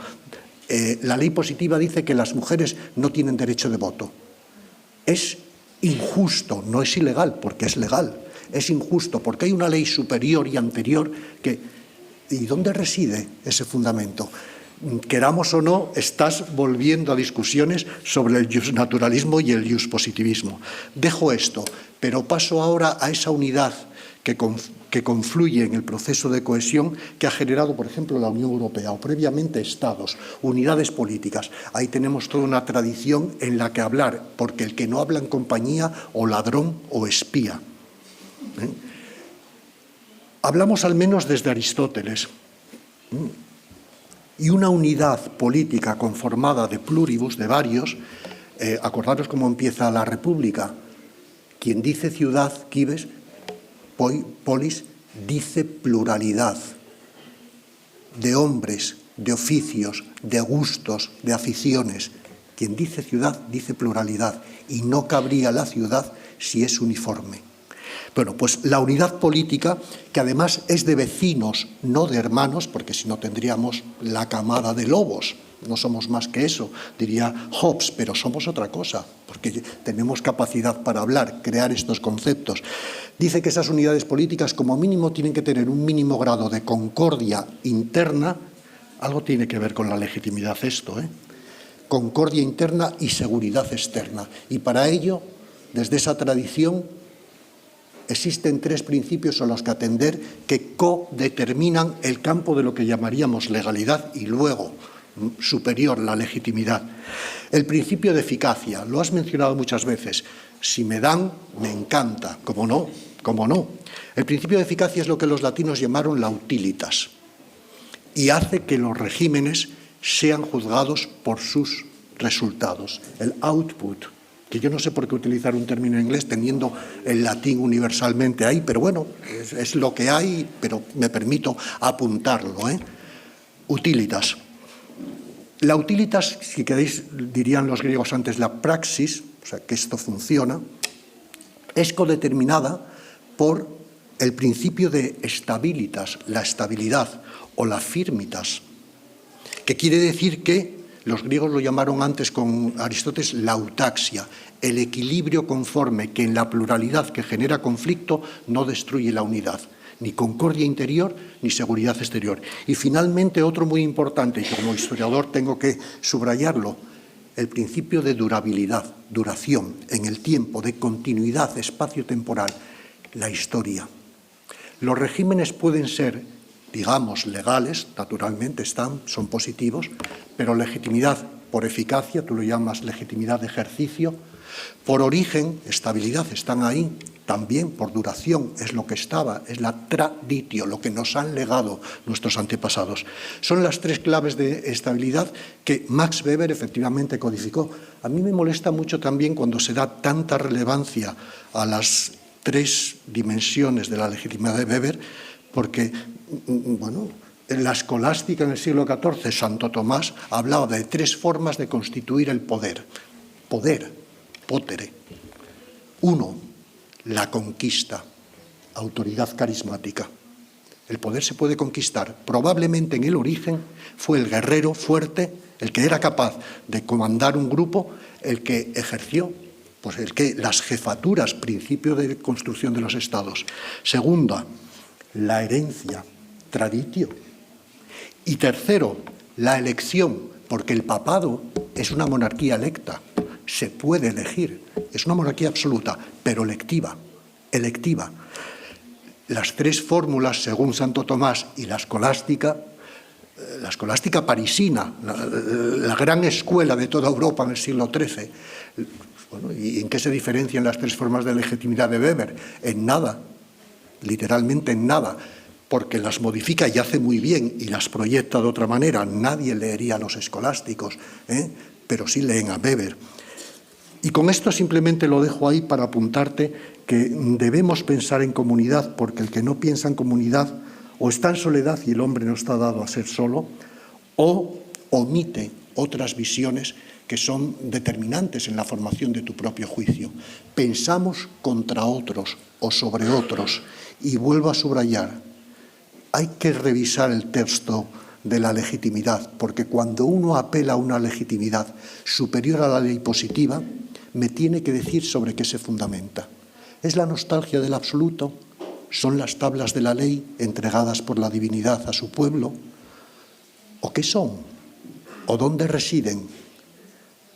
La ley positiva dice que las mujeres no tienen derecho de voto. Es injusto, no es ilegal, porque es legal. Es injusto, porque hay una ley superior y anterior que... ¿Y dónde reside ese fundamento? Queramos o no, estás volviendo a discusiones sobre el justnaturalismo y el justpositivismo. Dejo esto, pero paso ahora a esa unidad que confluye en el proceso de cohesión que ha generado, por ejemplo, la Unión Europea o previamente Estados, unidades políticas. Ahí tenemos toda una tradición en la que hablar, porque el que no habla en compañía o ladrón o espía. Hablamos al menos desde Aristóteles. Y una unidad política conformada de pluribus, de varios, acordaros cómo empieza la República. Quien dice ciudad, quibes, polis, dice pluralidad de hombres, de oficios, de gustos, de aficiones. Quien dice ciudad, dice pluralidad. Y no cabría la ciudad si es uniforme. Bueno, pues la unidad política, que además es de vecinos, no de hermanos, porque si no tendríamos la camada de lobos. No somos más que eso, diría Hobbes, pero somos otra cosa, porque tenemos capacidad para hablar, crear estos conceptos. Dice que esas unidades políticas, como mínimo, tienen que tener un mínimo grado de concordia interna. Algo tiene que ver con la legitimidad esto, concordia interna y seguridad externa. Y para ello, desde esa tradición, existen tres principios a los que atender que codeterminan el campo de lo que llamaríamos legalidad y luego, superior, la legitimidad. El principio de eficacia, lo has mencionado muchas veces. Si me dan, me encanta. ¿Cómo no? ¿Cómo no? El principio de eficacia es lo que los latinos llamaron la utilitas y hace que los regímenes sean juzgados por sus resultados, el output. Que yo no sé por qué utilizar un término en inglés teniendo el latín universalmente ahí, pero bueno, es lo que hay, pero me permito apuntarlo. Utilitas. La utilitas, si queréis, dirían los griegos antes, la praxis, o sea, que esto funciona, es codeterminada por el principio de stabilitas, la estabilidad, o la firmitas, que quiere decir que los griegos lo llamaron antes con Aristóteles la autaxia, el equilibrio conforme que en la pluralidad que genera conflicto no destruye la unidad, ni concordia interior ni seguridad exterior. Y finalmente otro muy importante, y como historiador tengo que subrayarlo, el principio de durabilidad, duración en el tiempo, de continuidad espacio-temporal, la historia. Los regímenes pueden ser, digamos, legales, naturalmente son positivos, pero legitimidad por eficacia, tú lo llamas legitimidad de ejercicio, por origen, estabilidad, están ahí, también por duración, es lo que estaba, es la traditio, lo que nos han legado nuestros antepasados. Son las tres claves de estabilidad que Max Weber efectivamente codificó. A mí me molesta mucho también cuando se da tanta relevancia a las tres dimensiones de la legitimidad de Weber, porque, bueno, en la escolástica en el siglo XIV, Santo Tomás hablaba de tres formas de constituir el poder. Poder, potere. Uno, la conquista, autoridad carismática. El poder se puede conquistar. Probablemente en el origen fue el guerrero fuerte, el que era capaz de comandar un grupo, el que ejerció, pues el que las jefaturas, principio de construcción de los estados. Segunda, la herencia, traditio. Y tercero, la elección, porque el papado es una monarquía electa, se puede elegir, es una monarquía absoluta, pero electiva. Las tres fórmulas, según Santo Tomás y la escolástica parisina, la gran escuela de toda Europa en el siglo XIII, bueno, ¿y en qué se diferencian las tres formas de legitimidad de Weber? En nada, literalmente en nada, porque las modifica y hace muy bien y las proyecta de otra manera. Nadie leería a los escolásticos, pero sí leen a Weber. Y con esto simplemente lo dejo ahí para apuntarte que debemos pensar en comunidad, porque el que no piensa en comunidad o está en soledad y el hombre no está dado a ser solo, o omite otras visiones que son determinantes en la formación de tu propio juicio. Pensamos contra otros o sobre otros. Y vuelvo a subrayar, hay que revisar el texto de la legitimidad, porque cuando uno apela a una legitimidad superior a la ley positiva, me tiene que decir sobre qué se fundamenta. ¿Es la nostalgia del absoluto? ¿Son las tablas de la ley entregadas por la divinidad a su pueblo? ¿O qué son? ¿O dónde residen?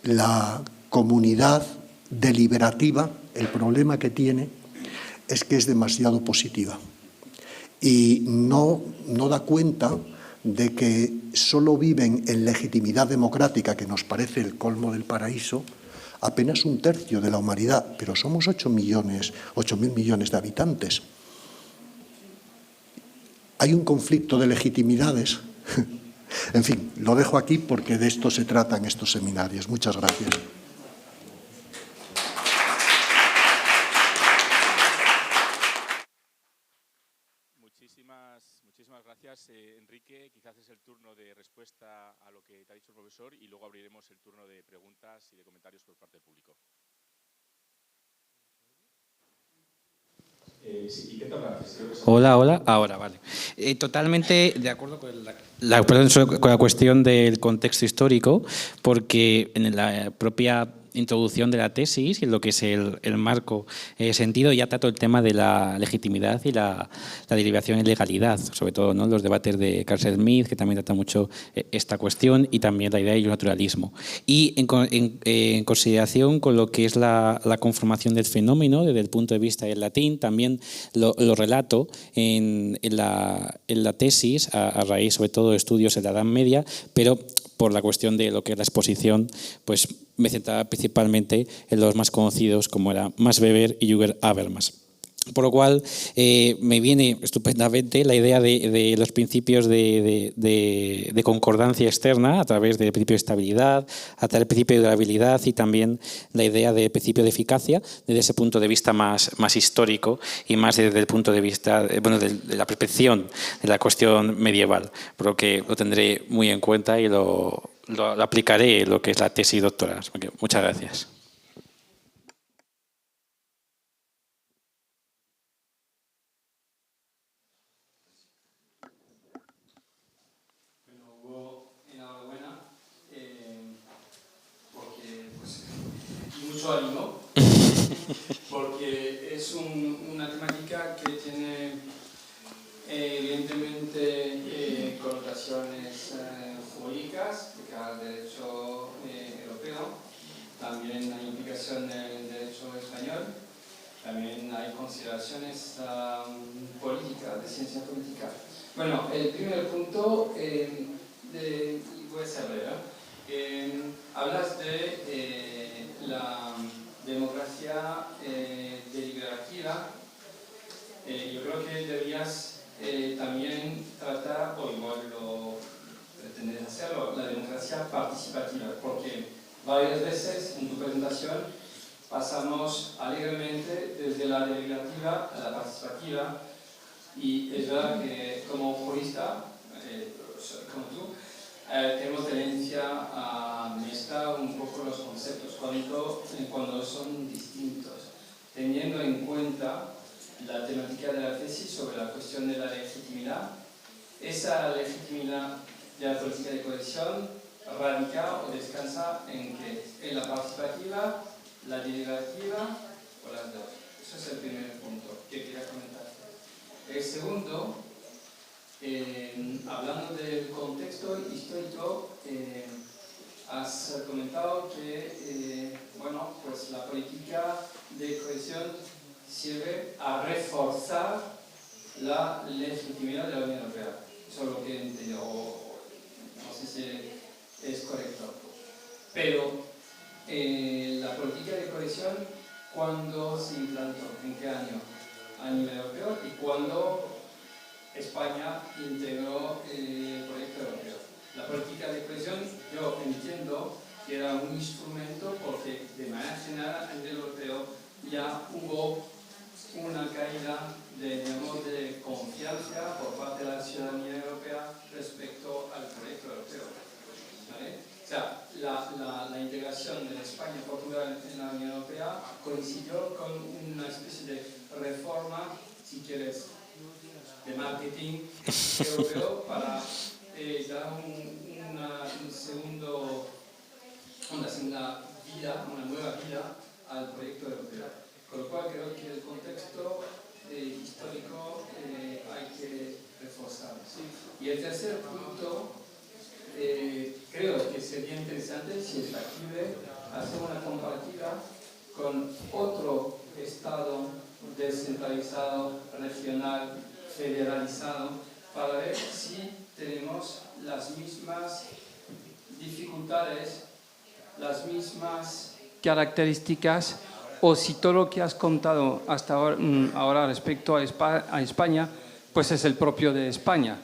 La comunidad deliberativa, el problema que tiene es que es demasiado positiva y no da cuenta de que solo viven en legitimidad democrática, que nos parece el colmo del paraíso, apenas un tercio de la humanidad, pero somos 8.000 millones de habitantes. Hay un conflicto de legitimidades. En fin, lo dejo aquí porque de esto se trata en estos seminarios. Muchas gracias. Muchísimas gracias, Enrique. Quizás es el turno de respuesta a lo que te ha dicho el profesor y luego abriremos el turno de preguntas y de comentarios por parte del público. Sí, ¿y qué tal haces? Hola, ahora, vale. Totalmente de acuerdo con con la cuestión del contexto histórico, porque en la propia introducción de la tesis y en lo que es el marco sentido ya trato el tema de la legitimidad y la deliberación y legalidad, sobre todo, ¿no?, los debates de Carl Smith, que también trata mucho esta cuestión, y también la idea del naturalismo. Y en consideración con lo que es la conformación del fenómeno desde el punto de vista del latín, también lo relato en la tesis a raíz sobre todo de estudios en la Edad Media, pero por la cuestión de lo que es la exposición, pues me centraba principalmente en los más conocidos como era Max Weber y Jürgen Habermas. Por lo cual me viene estupendamente la idea de los principios de concordancia externa a través del principio de estabilidad, a través del principio de durabilidad y también la idea del principio de eficacia desde ese punto de vista más histórico y más desde el punto de vista de la percepción de la cuestión medieval. Por lo que lo tendré muy en cuenta y lo aplicaré en lo que es la tesis doctoral. Muchas gracias. Mucho ánimo, porque es una temática que tiene evidentemente connotaciones jurídicas de cara al derecho europeo, también hay implicación en el derecho español, también hay consideraciones políticas, de ciencia política. Bueno, el primer punto, voy a ser breve, hablas de la democracia deliberativa. Yo creo que deberías también tratar, o igual lo pretendes hacerlo, la democracia participativa, porque varias veces en tu presentación pasamos alegremente desde la deliberativa a la participativa, y es verdad que como jurista, como tú, tenemos tendencia a mezclar un poco los conceptos cuando son distintos, teniendo en cuenta la temática de la tesis sobre la cuestión de la legitimidad. Esa legitimidad de la política de cohesión radica o descansa en que en la participativa, la deliberativa o las dos. Eso es el primer punto que quería comentar. El segundo, hablando del contexto histórico, has comentado que bueno, pues la política de cohesión sirve a reforzar la legitimidad de la Unión Europea. Eso es lo que he entendido, no sé si es correcto. Pero la política de cohesión, ¿cuándo se implantó? ¿En qué año? A nivel europeo, y cuándo España integró el proyecto europeo. La política de cohesión, yo entiendo que era un instrumento porque de manera general a nivel europeo ya hubo una caída de confianza por parte de la ciudadanía europea respecto al proyecto europeo. ¿Vale? O sea, la integración de España y Portugal en la Unión Europea coincidió con una especie de reforma, si quieres, de marketing europeo para dar una segunda vida, una nueva vida al proyecto europeo. Con lo cual creo que el contexto histórico hay que reforzar. Y el tercer punto, creo que sería interesante, si es factible, hacer una comparativa con otro Estado descentralizado, regional, federalizado, para ver si tenemos las mismas dificultades, las mismas características, o si todo lo que has contado hasta ahora respecto a España, pues es el propio de España.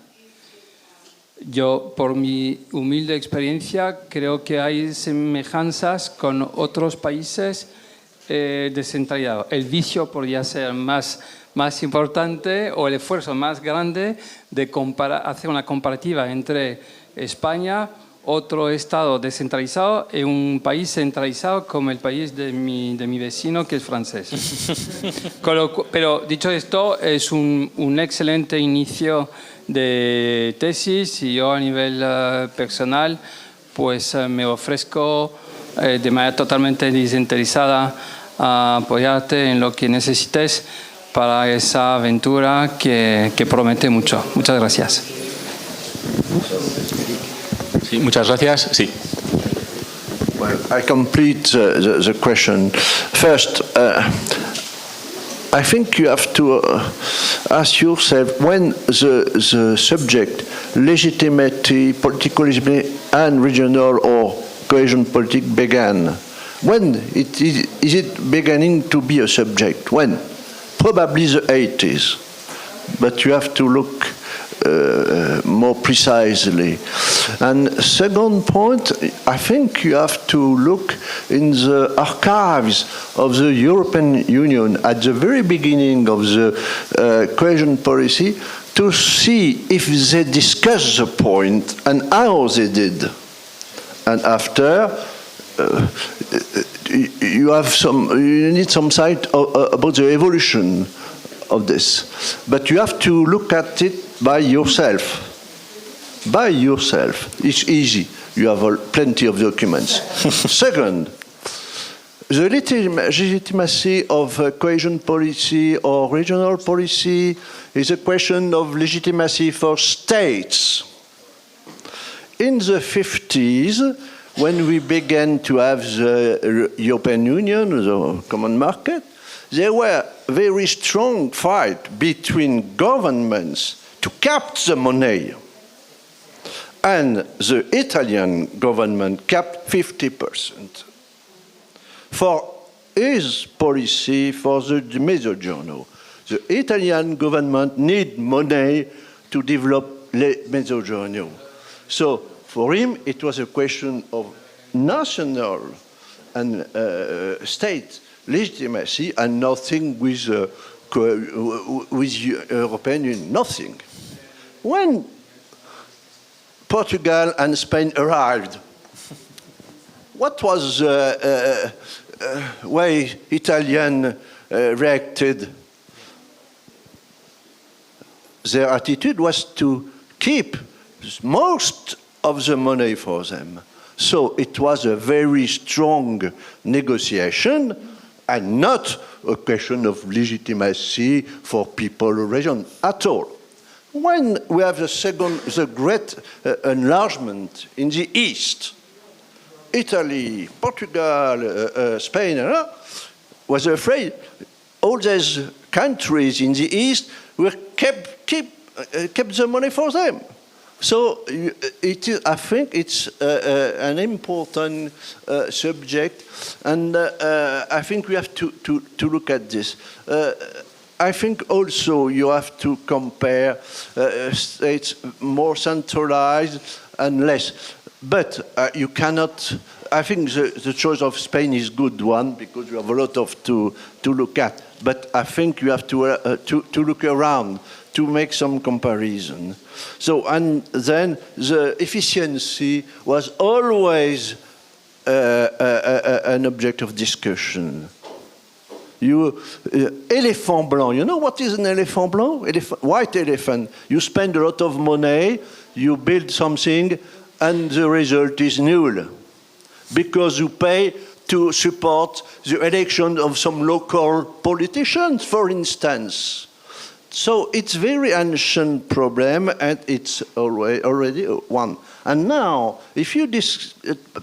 Yo, por mi humilde experiencia, creo que hay semejanzas con otros países descentralizados. El vicio podría ser más importante, o el esfuerzo más grande de hacer una comparativa entre España, otro Estado descentralizado, y un país centralizado como el país de mi vecino, que es francés. Pero dicho esto, es un excelente inicio de tesis, y yo a nivel personal pues me ofrezco de manera totalmente desinteresada a apoyarte en lo que necesites para esa aventura que promete mucho. Muchas gracias. Sí, muchas gracias. Sí. Well, I complete the question. First, I think you have to ask yourself when the subject legitimacy, political legitimacy, and regional or cohesion politics began. When is it beginning to be a subject? When? Probably the 80s. But you have to look more precisely. And second point, I think you have to look in the archives of the European Union at the very beginning of the cohesion policy to see if they discussed the point and how they did. And after, you need some sight about the evolution of this. But you have to look at it by yourself. By yourself. It's easy. You have plenty of documents. Second, the legitimacy of cohesion policy or regional policy is a question of legitimacy for states. In the 50s, when we began to have the European Union, the common market, there were very strong fight between governments to cap the money. And the Italian government capped 50%. For his policy for the Mezzogiorno, the Italian government need money to develop the Mezzogiorno. So for him, it was a question of national and state legitimacy and nothing with European Union, nothing. When Portugal and Spain arrived, what was the way Italians reacted? Their attitude was to keep most of the money for them. So it was a very strong negotiation and not a question of legitimacy for people or region at all. When we have the great enlargement in the East, Italy, Portugal, Spain, was afraid all these countries in the East were kept the money for them. So I think it's an important subject, and I think we have to look at this. I think also you have to compare states more centralized and less. But you cannot, I think the choice of Spain is a good one because you have a lot to look at. But I think you have to look around to make some comparison. So, and then the efficiency was always an object of discussion. Elephant blanc, you know what is an elephant blanc? White elephant. You spend a lot of money, you build something, and the result is null. Because you pay to support the election of some local politicians, for instance. So it's a very ancient problem, and it's already one. And now, if you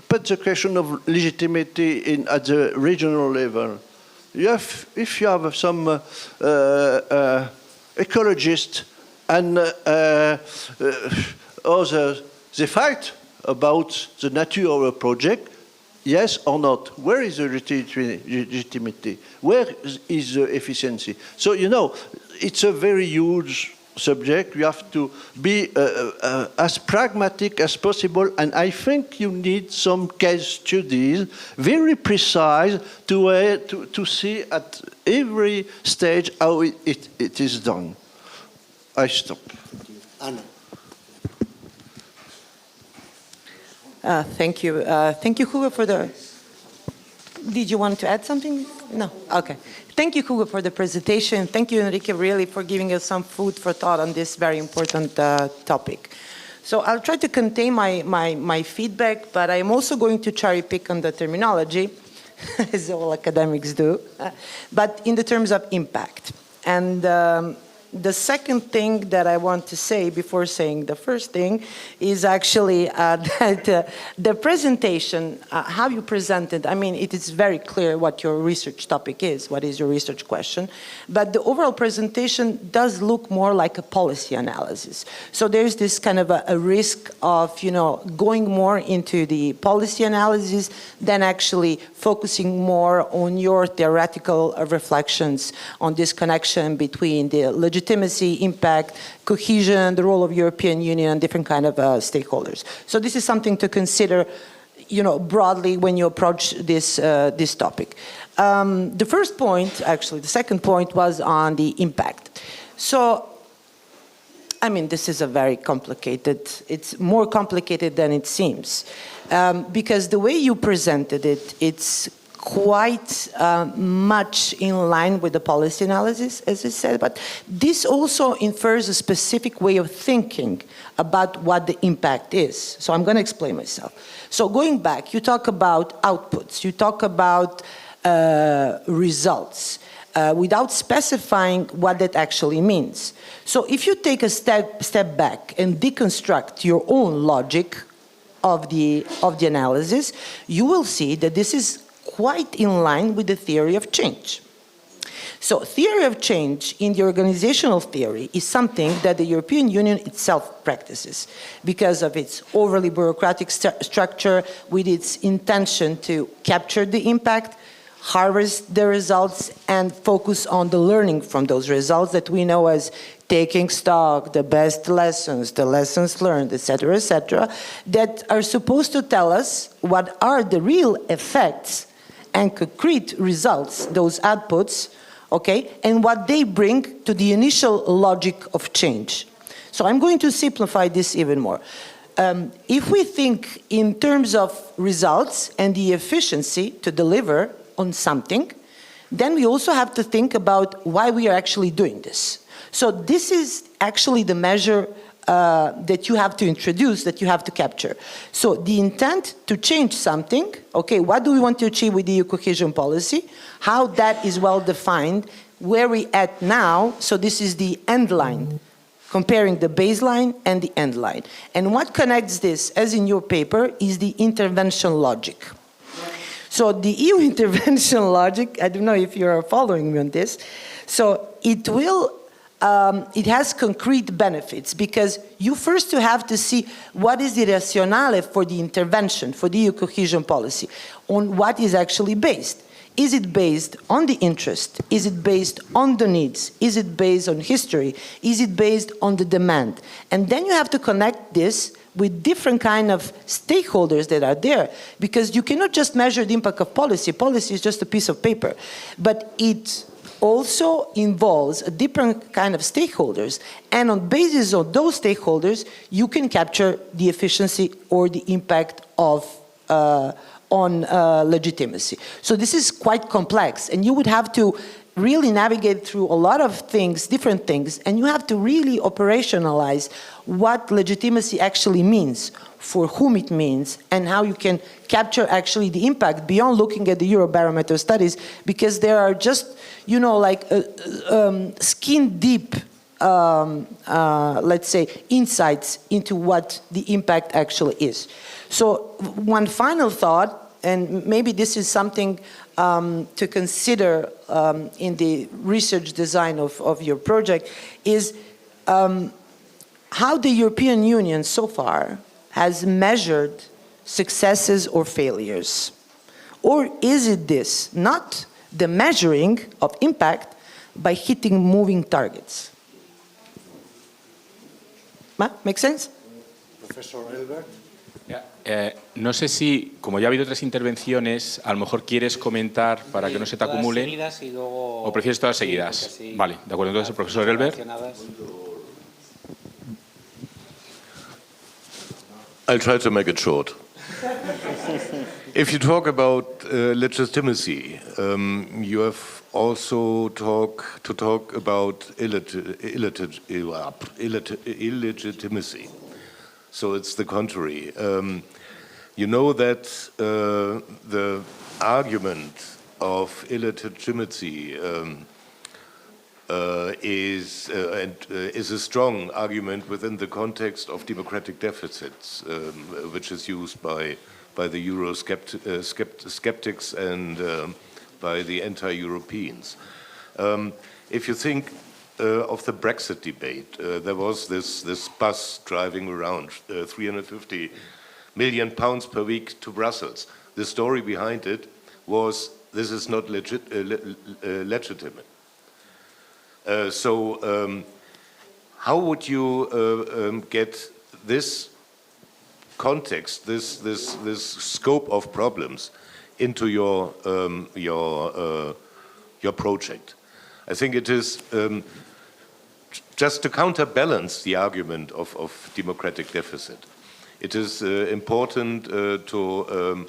put the question of legitimacy at the regional level, if you have some ecologists and others, they fight about the nature of a project, yes or not? Where is the legitimacy? Where is the efficiency? So, you know, it's a very huge subject. You have to be as pragmatic as possible, and I think you need some case studies, very precise, to see at every stage how it is done. I stop. Anna. Thank you. Thank you, Hugo, for the... Did you want to add something? No? Okay. Thank you, Hugo, for the presentation. Thank you, Enrique, really, for giving us some food for thought on this very important topic. So I'll try to contain my feedback, but I'm also going to cherry pick on the terminology, as all academics do, but in the terms of impact. And the second thing that I want to say before saying the first thing is actually that the presentation, how you presented, I mean, it is very clear what your research topic is, what is your research question, but the overall presentation does look more like a policy analysis. So there's this kind of a risk of, you know, going more into the policy analysis than actually focusing more on your theoretical reflections on this connection between the legitimacy, impact, cohesion, the role of European Union, and different kind of stakeholders. So this is something to consider, you know, broadly when you approach this this topic. The first point, actually, the second point was on the impact. So, I mean, this is a very complicated, it's more complicated than it seems. Because the way you presented it, it's quite much in line with the policy analysis, as I said, but this also infers a specific way of thinking about what the impact is. So I'm going to explain myself. So going back, you talk about outputs, you talk about results, without specifying what that actually means. So if you take a step back and deconstruct your own logic of the analysis, you will see that this is quite in line with the theory of change. So theory of change in the organizational theory is something that the European Union itself practices because of its overly bureaucratic structure, with its intention to capture the impact, harvest the results, and focus on the learning from those results that we know as taking stock, the best lessons, the lessons learned, etc., that are supposed to tell us what are the real effects and concrete results, those outputs, okay, and what they bring to the initial logic of change. So I'm going to simplify this even more. If we think in terms of results and the efficiency to deliver on something, then we also have to think about why we are actually doing this. So this is actually the measure that you have to introduce, that you have to capture. So the intent to change something, okay, what do we want to achieve with the EU cohesion policy? How that is well defined, where we at now, so this is the end line, comparing the baseline and the end line. And what connects this, as in your paper, is the intervention logic. So the EU intervention logic, I don't know if you're following me on this, so it will it has concrete benefits because you first have to see what is the rationale for the intervention, for the EU cohesion policy, on what is actually based. Is it based on the interest? Is it based on the needs? Is it based on history? Is it based on the demand? And then you have to connect this with different kind of stakeholders that are there, because you cannot just measure the impact of policy. Policy is just a piece of paper, but it also involves a different kind of stakeholders, and on basis of those stakeholders, you can capture the efficiency or the impact of on legitimacy. So this is quite complex, and you would have to really navigate through a lot of things, different things, and you have to really operationalize what legitimacy actually means, for whom it means, and how you can capture actually the impact beyond looking at the Eurobarometer studies, because there are just, you know, like skin deep, let's say, insights into what the impact actually is. So one final thought, and maybe this is something to consider in the research design of your project, is how the European Union so far has measured successes or failures. Or is it this, not the measuring of impact by hitting moving targets? Make sense? Professor Elbert. No sé si, como ya ha habido 3 intervenciones, a lo mejor quieres comentar para que no se te acumulen. Y luego, ¿O prefieres todas seguidas? Sí, vale, de acuerdo. Entonces, el profesor Elbert. I'll try to make it short. If you talk about legitimacy, you have also to talk about illegitimacy. So it's the contrary. You know that the argument of illegitimacy is a strong argument within the context of democratic deficits, which is used by the Eurosceptics and by the anti-Europeans. If you think of the Brexit debate, there was this bus driving around, 350 million pounds per week to Brussels. The story behind it was, this is not legitimate. So how would you get this context, this scope of problems into your project? I think it is just to counterbalance the argument of democratic deficit. It is important to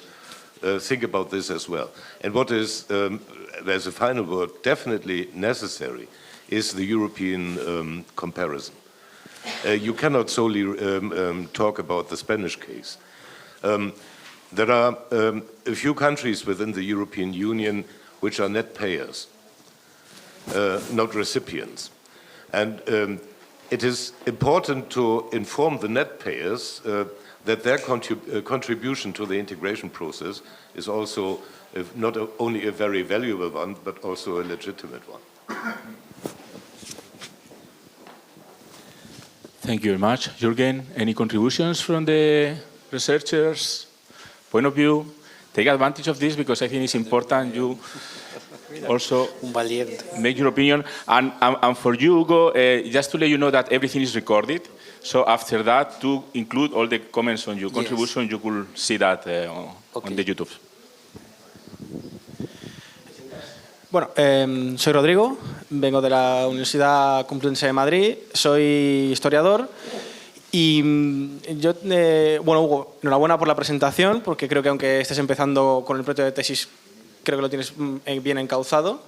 think about this as well. And what is, there's a final word, definitely necessary, is the European comparison. You cannot solely talk about the Spanish case. There are a few countries within the European Union which are net payers, not recipients. And it is important to inform the net payers that their contribution to the integration process is also not only a very valuable one, but also a legitimate one. Thank you very much. Jürgen, any contributions from the researchers' point of view? Take advantage of this because I think it's important you also make your opinion. And for you, Hugo, just to let you know that everything is recorded. So after that, to include all the comments on your contribution, you could see that on the YouTube. Bueno, soy Rodrigo, vengo de la Universidad Complutense de Madrid, soy historiador y yo, bueno, Hugo, enhorabuena por la presentación, porque creo que aunque estés empezando con el proyecto de tesis, creo que lo tienes bien encauzado.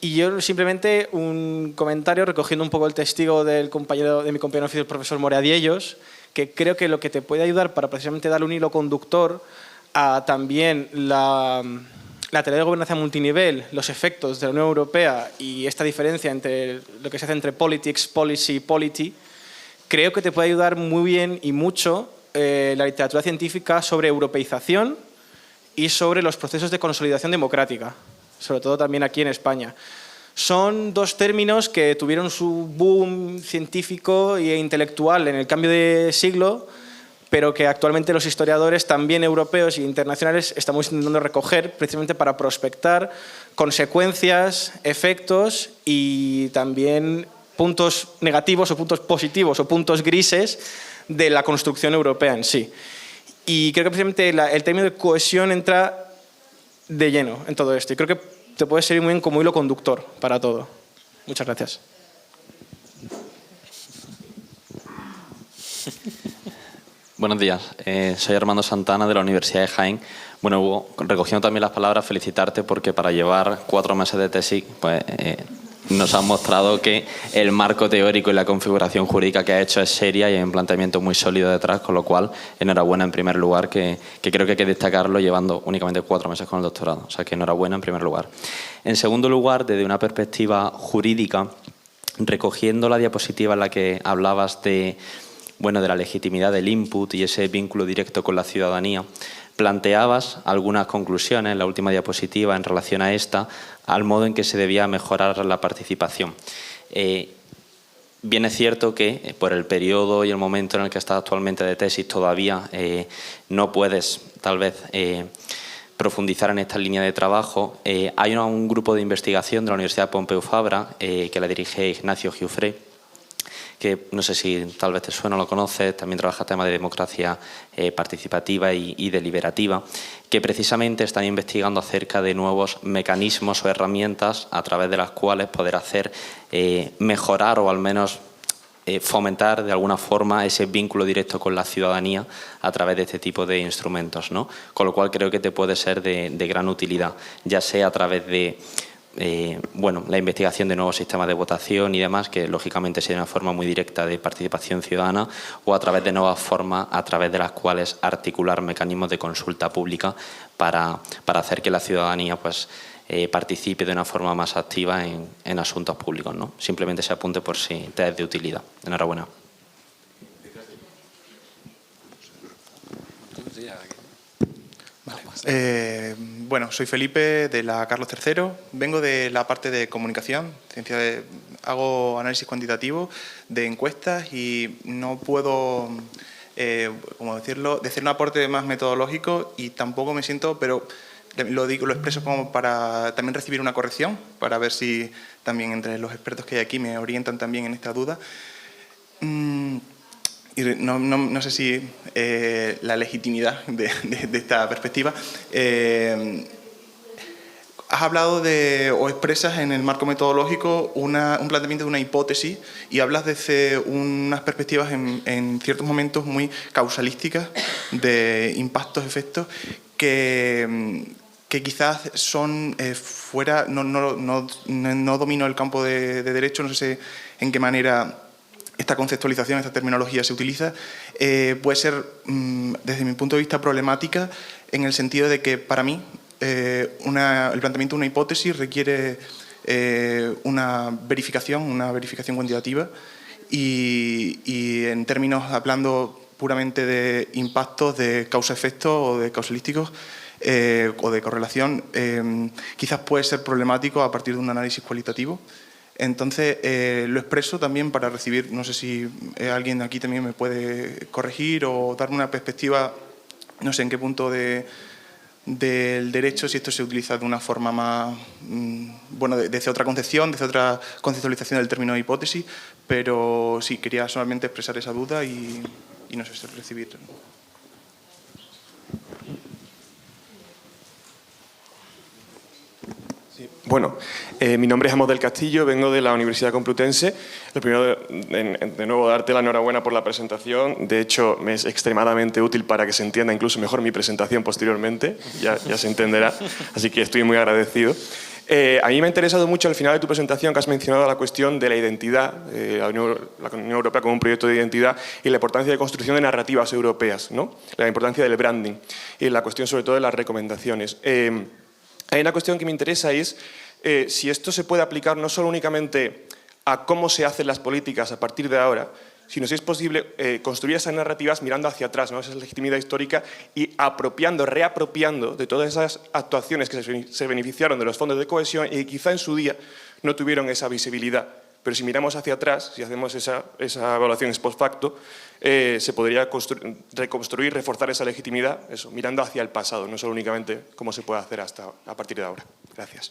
Y yo simplemente un comentario recogiendo un poco el testigo de mi compañero de oficio, el profesor Moreadiellos, que creo que lo que te puede ayudar para precisamente darle un hilo conductor a también la teoría de gobernanza multinivel, los efectos de la Unión Europea y esta diferencia entre lo que se hace entre politics, policy, polity, creo que te puede ayudar muy bien y mucho la literatura científica sobre europeización y sobre los procesos de consolidación democrática, sobre todo también aquí en España. Son dos términos que tuvieron su boom científico e intelectual en el cambio de siglo, pero que actualmente los historiadores, también europeos e internacionales, estamos intentando recoger precisamente para prospectar consecuencias, efectos y también puntos negativos o puntos positivos o puntos grises de la construcción europea en sí. Y creo que precisamente el término de cohesión entra de lleno en todo esto. Y creo que te puede servir muy bien como hilo conductor para todo. Muchas gracias. Buenos días, soy Armando Santana de la Universidad de Jaén. Bueno, Hugo, recogiendo también las palabras, felicitarte porque para llevar 4 meses de tesis, pues nos has mostrado que el marco teórico y la configuración jurídica que has hecho es seria y hay un planteamiento muy sólido detrás, con lo cual, enhorabuena en primer lugar, que creo que hay que destacarlo llevando únicamente 4 meses con el doctorado. O sea, que enhorabuena en primer lugar. En segundo lugar, desde una perspectiva jurídica, recogiendo la diapositiva en la que hablabas de la legitimidad del input y ese vínculo directo con la ciudadanía, planteabas algunas conclusiones en la última diapositiva en relación a esta, al modo en que se debía mejorar la participación. Bien es cierto que por el periodo y el momento en el que estás actualmente de tesis todavía no puedes, tal vez, profundizar en esta línea de trabajo. Hay un grupo de investigación de la Universidad Pompeu Fabra que la dirige Ignacio Giuffré, que no sé si tal vez te suena o lo conoces, también trabaja temas de democracia participativa y deliberativa, que precisamente están investigando acerca de nuevos mecanismos o herramientas a través de las cuales poder hacer mejorar o al menos fomentar de alguna forma ese vínculo directo con la ciudadanía a través de este tipo de instrumentos, ¿no? Con lo cual creo que te puede ser de gran utilidad, ya sea a través de la investigación de nuevos sistemas de votación y demás, que lógicamente sería una forma muy directa de participación ciudadana, o a través de nuevas formas a través de las cuales articular mecanismos de consulta pública para hacer que la ciudadanía participe de una forma más activa en asuntos públicos, ¿no? Simplemente se apunte por si te es de utilidad. Enhorabuena. Bueno, soy Felipe de la Carlos III, vengo de la parte de comunicación, hago análisis cuantitativo de encuestas y no puedo, decir un aporte más metodológico y tampoco me siento, pero lo expreso como para también recibir una corrección, para ver si también entre los expertos que hay aquí me orientan también en esta duda. Y no sé si la legitimidad de esta perspectiva. Has hablado o expresas en el marco metodológico un planteamiento de una hipótesis y hablas desde unas perspectivas en ciertos momentos muy causalísticas de impactos, efectos, que quizás son fuera, no domino el campo de derecho, no sé en qué manera esta conceptualización, esta terminología se utiliza, puede ser, desde mi punto de vista, problemática en el sentido de que, para mí, el planteamiento de una hipótesis requiere una verificación cuantitativa y en términos, hablando puramente de impactos, de causa-efecto o de causalísticos o de correlación, quizás puede ser problemático a partir de un análisis cualitativo. Entonces, lo expreso también para recibir, no sé si alguien aquí también me puede corregir o darme una perspectiva, no sé en qué punto del derecho, si esto se utiliza de una forma más, desde otra concepción, desde otra conceptualización del término de hipótesis, pero sí, quería solamente expresar esa duda y no sé si recibir. Sí. Bueno, mi nombre es Amos del Castillo, vengo de la Universidad Complutense. Lo primero, de nuevo, darte la enhorabuena por la presentación. De hecho, me es extremadamente útil para que se entienda incluso mejor mi presentación posteriormente. Ya se entenderá, así que estoy muy agradecido. A mí me ha interesado mucho al final de tu presentación que has mencionado la cuestión de la identidad, la Unión Europea como un proyecto de identidad y la importancia de construcción de narrativas europeas, ¿no? La importancia del branding y la cuestión sobre todo de las recomendaciones. Hay una cuestión que me interesa y es si esto se puede aplicar no solo únicamente a cómo se hacen las políticas a partir de ahora, sino si es posible construir esas narrativas mirando hacia atrás, ¿no? Esa legitimidad histórica y reapropiando de todas esas actuaciones que se beneficiaron de los fondos de cohesión y que quizá en su día no tuvieron esa visibilidad. Pero si miramos hacia atrás, si hacemos esa evaluación ex post facto, se podría reconstruir, reforzar esa legitimidad, eso, mirando hacia el pasado, no solo únicamente cómo se puede hacer a partir de ahora. Gracias.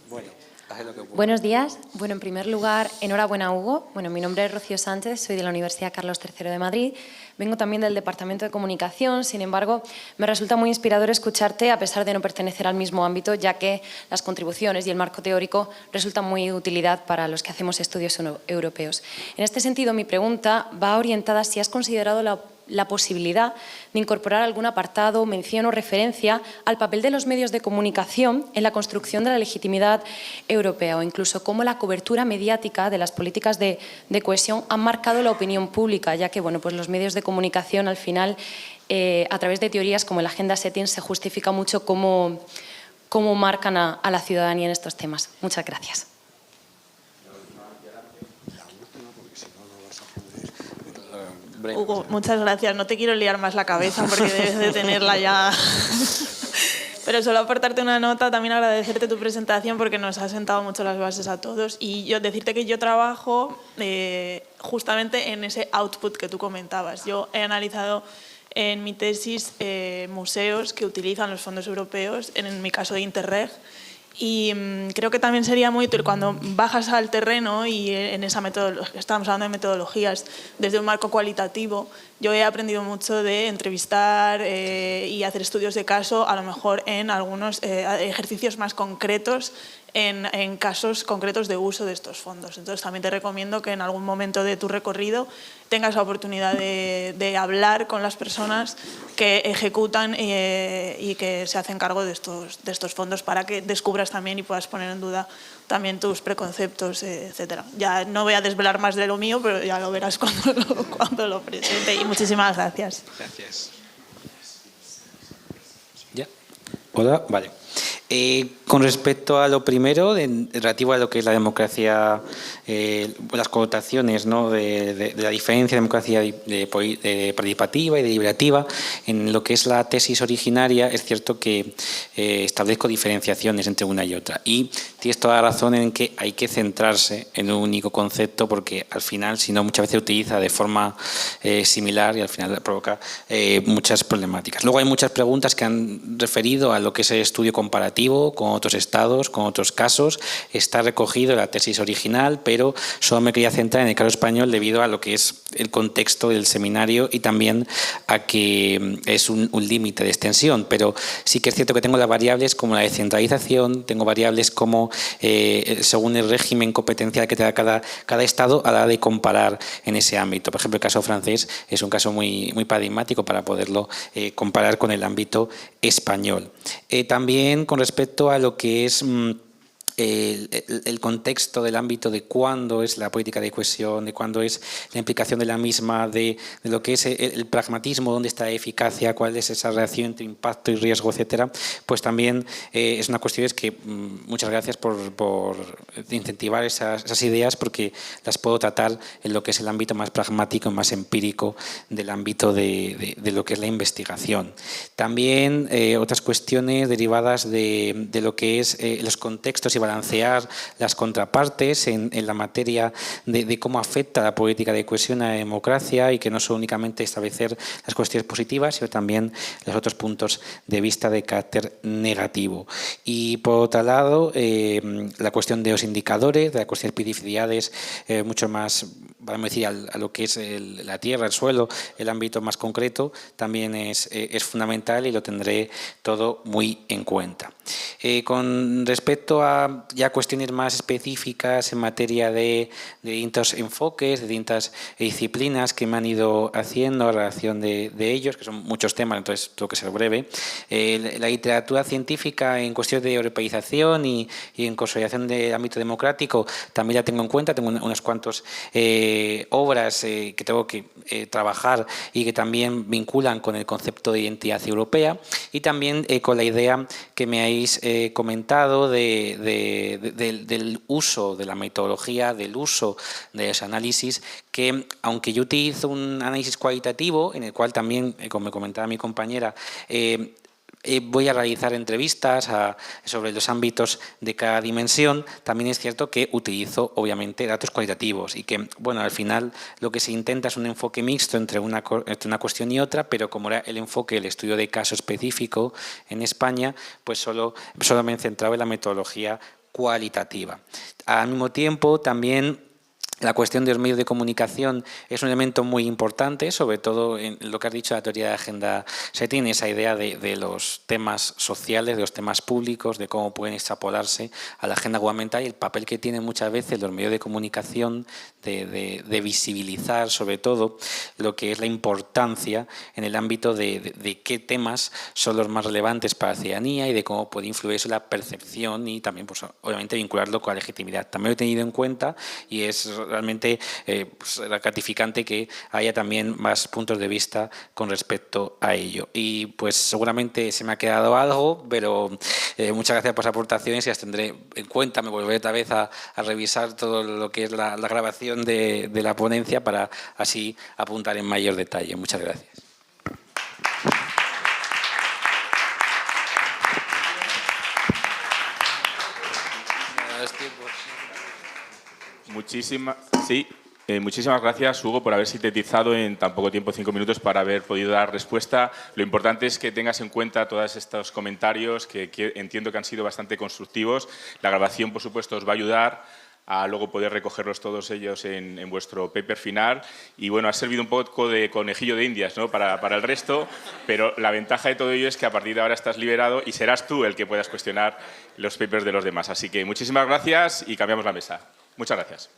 Bueno, Buenos días. Bueno, en primer lugar, enhorabuena, Hugo. Bueno, mi nombre es Rocío Sánchez, soy de la Universidad Carlos III de Madrid. Vengo también del Departamento de Comunicación, sin embargo, me resulta muy inspirador escucharte a pesar de no pertenecer al mismo ámbito, ya que las contribuciones y el marco teórico resultan muy de utilidad para los que hacemos estudios europeos. En este sentido, mi pregunta va orientada a si has considerado la posibilidad de incorporar algún apartado, mención o referencia al papel de los medios de comunicación en la construcción de la legitimidad europea o incluso cómo la cobertura mediática de las políticas de cohesión han marcado la opinión pública, ya que bueno, pues los medios de comunicación al final, a través de teorías como el Agenda Setting, se justifica mucho cómo marcan a la ciudadanía en estos temas. Muchas gracias. Hugo, muchas gracias. No te quiero liar más la cabeza porque debes de tenerla ya. Pero solo aportarte una nota, también agradecerte tu presentación porque nos ha sentado mucho las bases a todos. Y yo decirte que yo trabajo justamente en ese output que tú comentabas. Yo he analizado en mi tesis museos que utilizan los fondos europeos, en mi caso de Interreg. Y creo que también sería muy útil cuando bajas al terreno y en esa metodología, estamos hablando de metodologías desde un marco cualitativo. Yo he aprendido mucho de entrevistar y hacer estudios de caso, a lo mejor en algunos ejercicios más concretos, en casos concretos de uso de estos fondos. Entonces también te recomiendo que en algún momento de tu recorrido tengas la oportunidad de hablar con las personas que ejecutan y que se hacen cargo de estos fondos para que descubras también y puedas poner en duda también tus preconceptos, etcétera. Ya no voy a desvelar más de lo mío, pero ya lo verás cuando lo presente. Y muchísimas gracias. Gracias. ¿Ya? ¿Hola? Vale. Con respecto a lo primero, relativo a lo que es la democracia, las connotaciones, ¿no?, de la diferencia de democracia participativa y deliberativa, en lo que es la tesis originaria, es cierto que establezco diferenciaciones entre una y otra. Y tienes toda la razón en que hay que centrarse en un único concepto porque al final, si no, muchas veces se utiliza de forma similar y al final provoca muchas problemáticas. Luego hay muchas preguntas que han referido a lo que es el estudio comparativo con otros estados, con otros casos. Está recogido en la tesis original, pero solo me quería centrar en el caso español debido a lo que es el contexto del seminario y también a que es un límite de extensión. Pero sí que es cierto que tengo las variables como la descentralización, tengo variables como según el régimen competencial que te da cada estado a la hora de comparar en ese ámbito. Por ejemplo, el caso francés es un caso muy paradigmático para poderlo comparar con el ámbito español. También con respecto a lo que es el contexto del ámbito de cuándo es la política de cohesión, de cuándo es la implicación de la misma, de lo que es el pragmatismo, dónde está la eficacia, cuál es esa relación entre impacto y riesgo, etcétera, pues también es una cuestión que muchas gracias por incentivar esas ideas porque las puedo tratar en lo que es el ámbito más pragmático, más empírico del ámbito de lo que es la investigación. También otras cuestiones derivadas de lo que es los contextos y balancear las contrapartes en la materia de cómo afecta la política de cohesión a la democracia y que no solo únicamente establecer las cuestiones positivas, sino también los otros puntos de vista de carácter negativo. Y por otro lado, la cuestión de los indicadores, de las cuestiones de especificidades, mucho más, vamos a decir, a lo que es la tierra, el suelo, el ámbito más concreto, también es fundamental y lo tendré todo muy en cuenta. Con respecto a ya cuestiones más específicas en materia de distintos enfoques, de distintas disciplinas que me han ido haciendo a relación de ellos, que son muchos temas, entonces tengo que ser breve. La literatura científica en cuestiones de europeización y en consolidación del ámbito democrático también la tengo en cuenta, tengo unas cuantas obras que tengo que trabajar y que también vinculan con el concepto de identidad europea y también con la idea que me habéis comentado del uso de la metodología, del uso de los análisis, que aunque yo utilizo un análisis cualitativo, en el cual también, como me comentaba mi compañera, voy a realizar entrevistas sobre los ámbitos de cada dimensión, también es cierto que utilizo obviamente datos cualitativos y que, bueno, al final lo que se intenta es un enfoque mixto entre una cuestión y otra, pero como era el enfoque del estudio de caso específico en España, pues solo me he centrado en la metodología cualitativa. Al mismo tiempo, también la cuestión de los medios de comunicación es un elemento muy importante, sobre todo en lo que has dicho de la teoría de agenda setting, esa idea de los temas sociales, de los temas públicos, de cómo pueden extrapolarse a la agenda gubernamental y el papel que tienen muchas veces los medios de comunicación de visibilizar sobre todo lo que es la importancia en el ámbito de qué temas son los más relevantes para la ciudadanía y de cómo puede influir eso en la percepción y también, pues, obviamente, vincularlo con la legitimidad. También lo he tenido en cuenta y es realmente pues, gratificante que haya también más puntos de vista con respecto a ello. Y pues seguramente se me ha quedado algo, pero muchas gracias por las aportaciones y las tendré en cuenta. Me volveré otra vez a revisar todo lo que es la grabación de la ponencia para así apuntar en mayor detalle. Muchas gracias. Muchísimas gracias, Hugo, por haber sintetizado en tan poco tiempo, 5 minutos, para haber podido dar respuesta. Lo importante es que tengas en cuenta todos estos comentarios que entiendo que han sido bastante constructivos. La grabación, por supuesto, os va a ayudar a luego poder recogerlos todos ellos en vuestro paper final. Y bueno, ha servido un poco de conejillo de indias, ¿no?, para el resto, pero la ventaja de todo ello es que a partir de ahora estás liberado y serás tú el que puedas cuestionar los papers de los demás. Así que muchísimas gracias y cambiamos la mesa. Muchas gracias.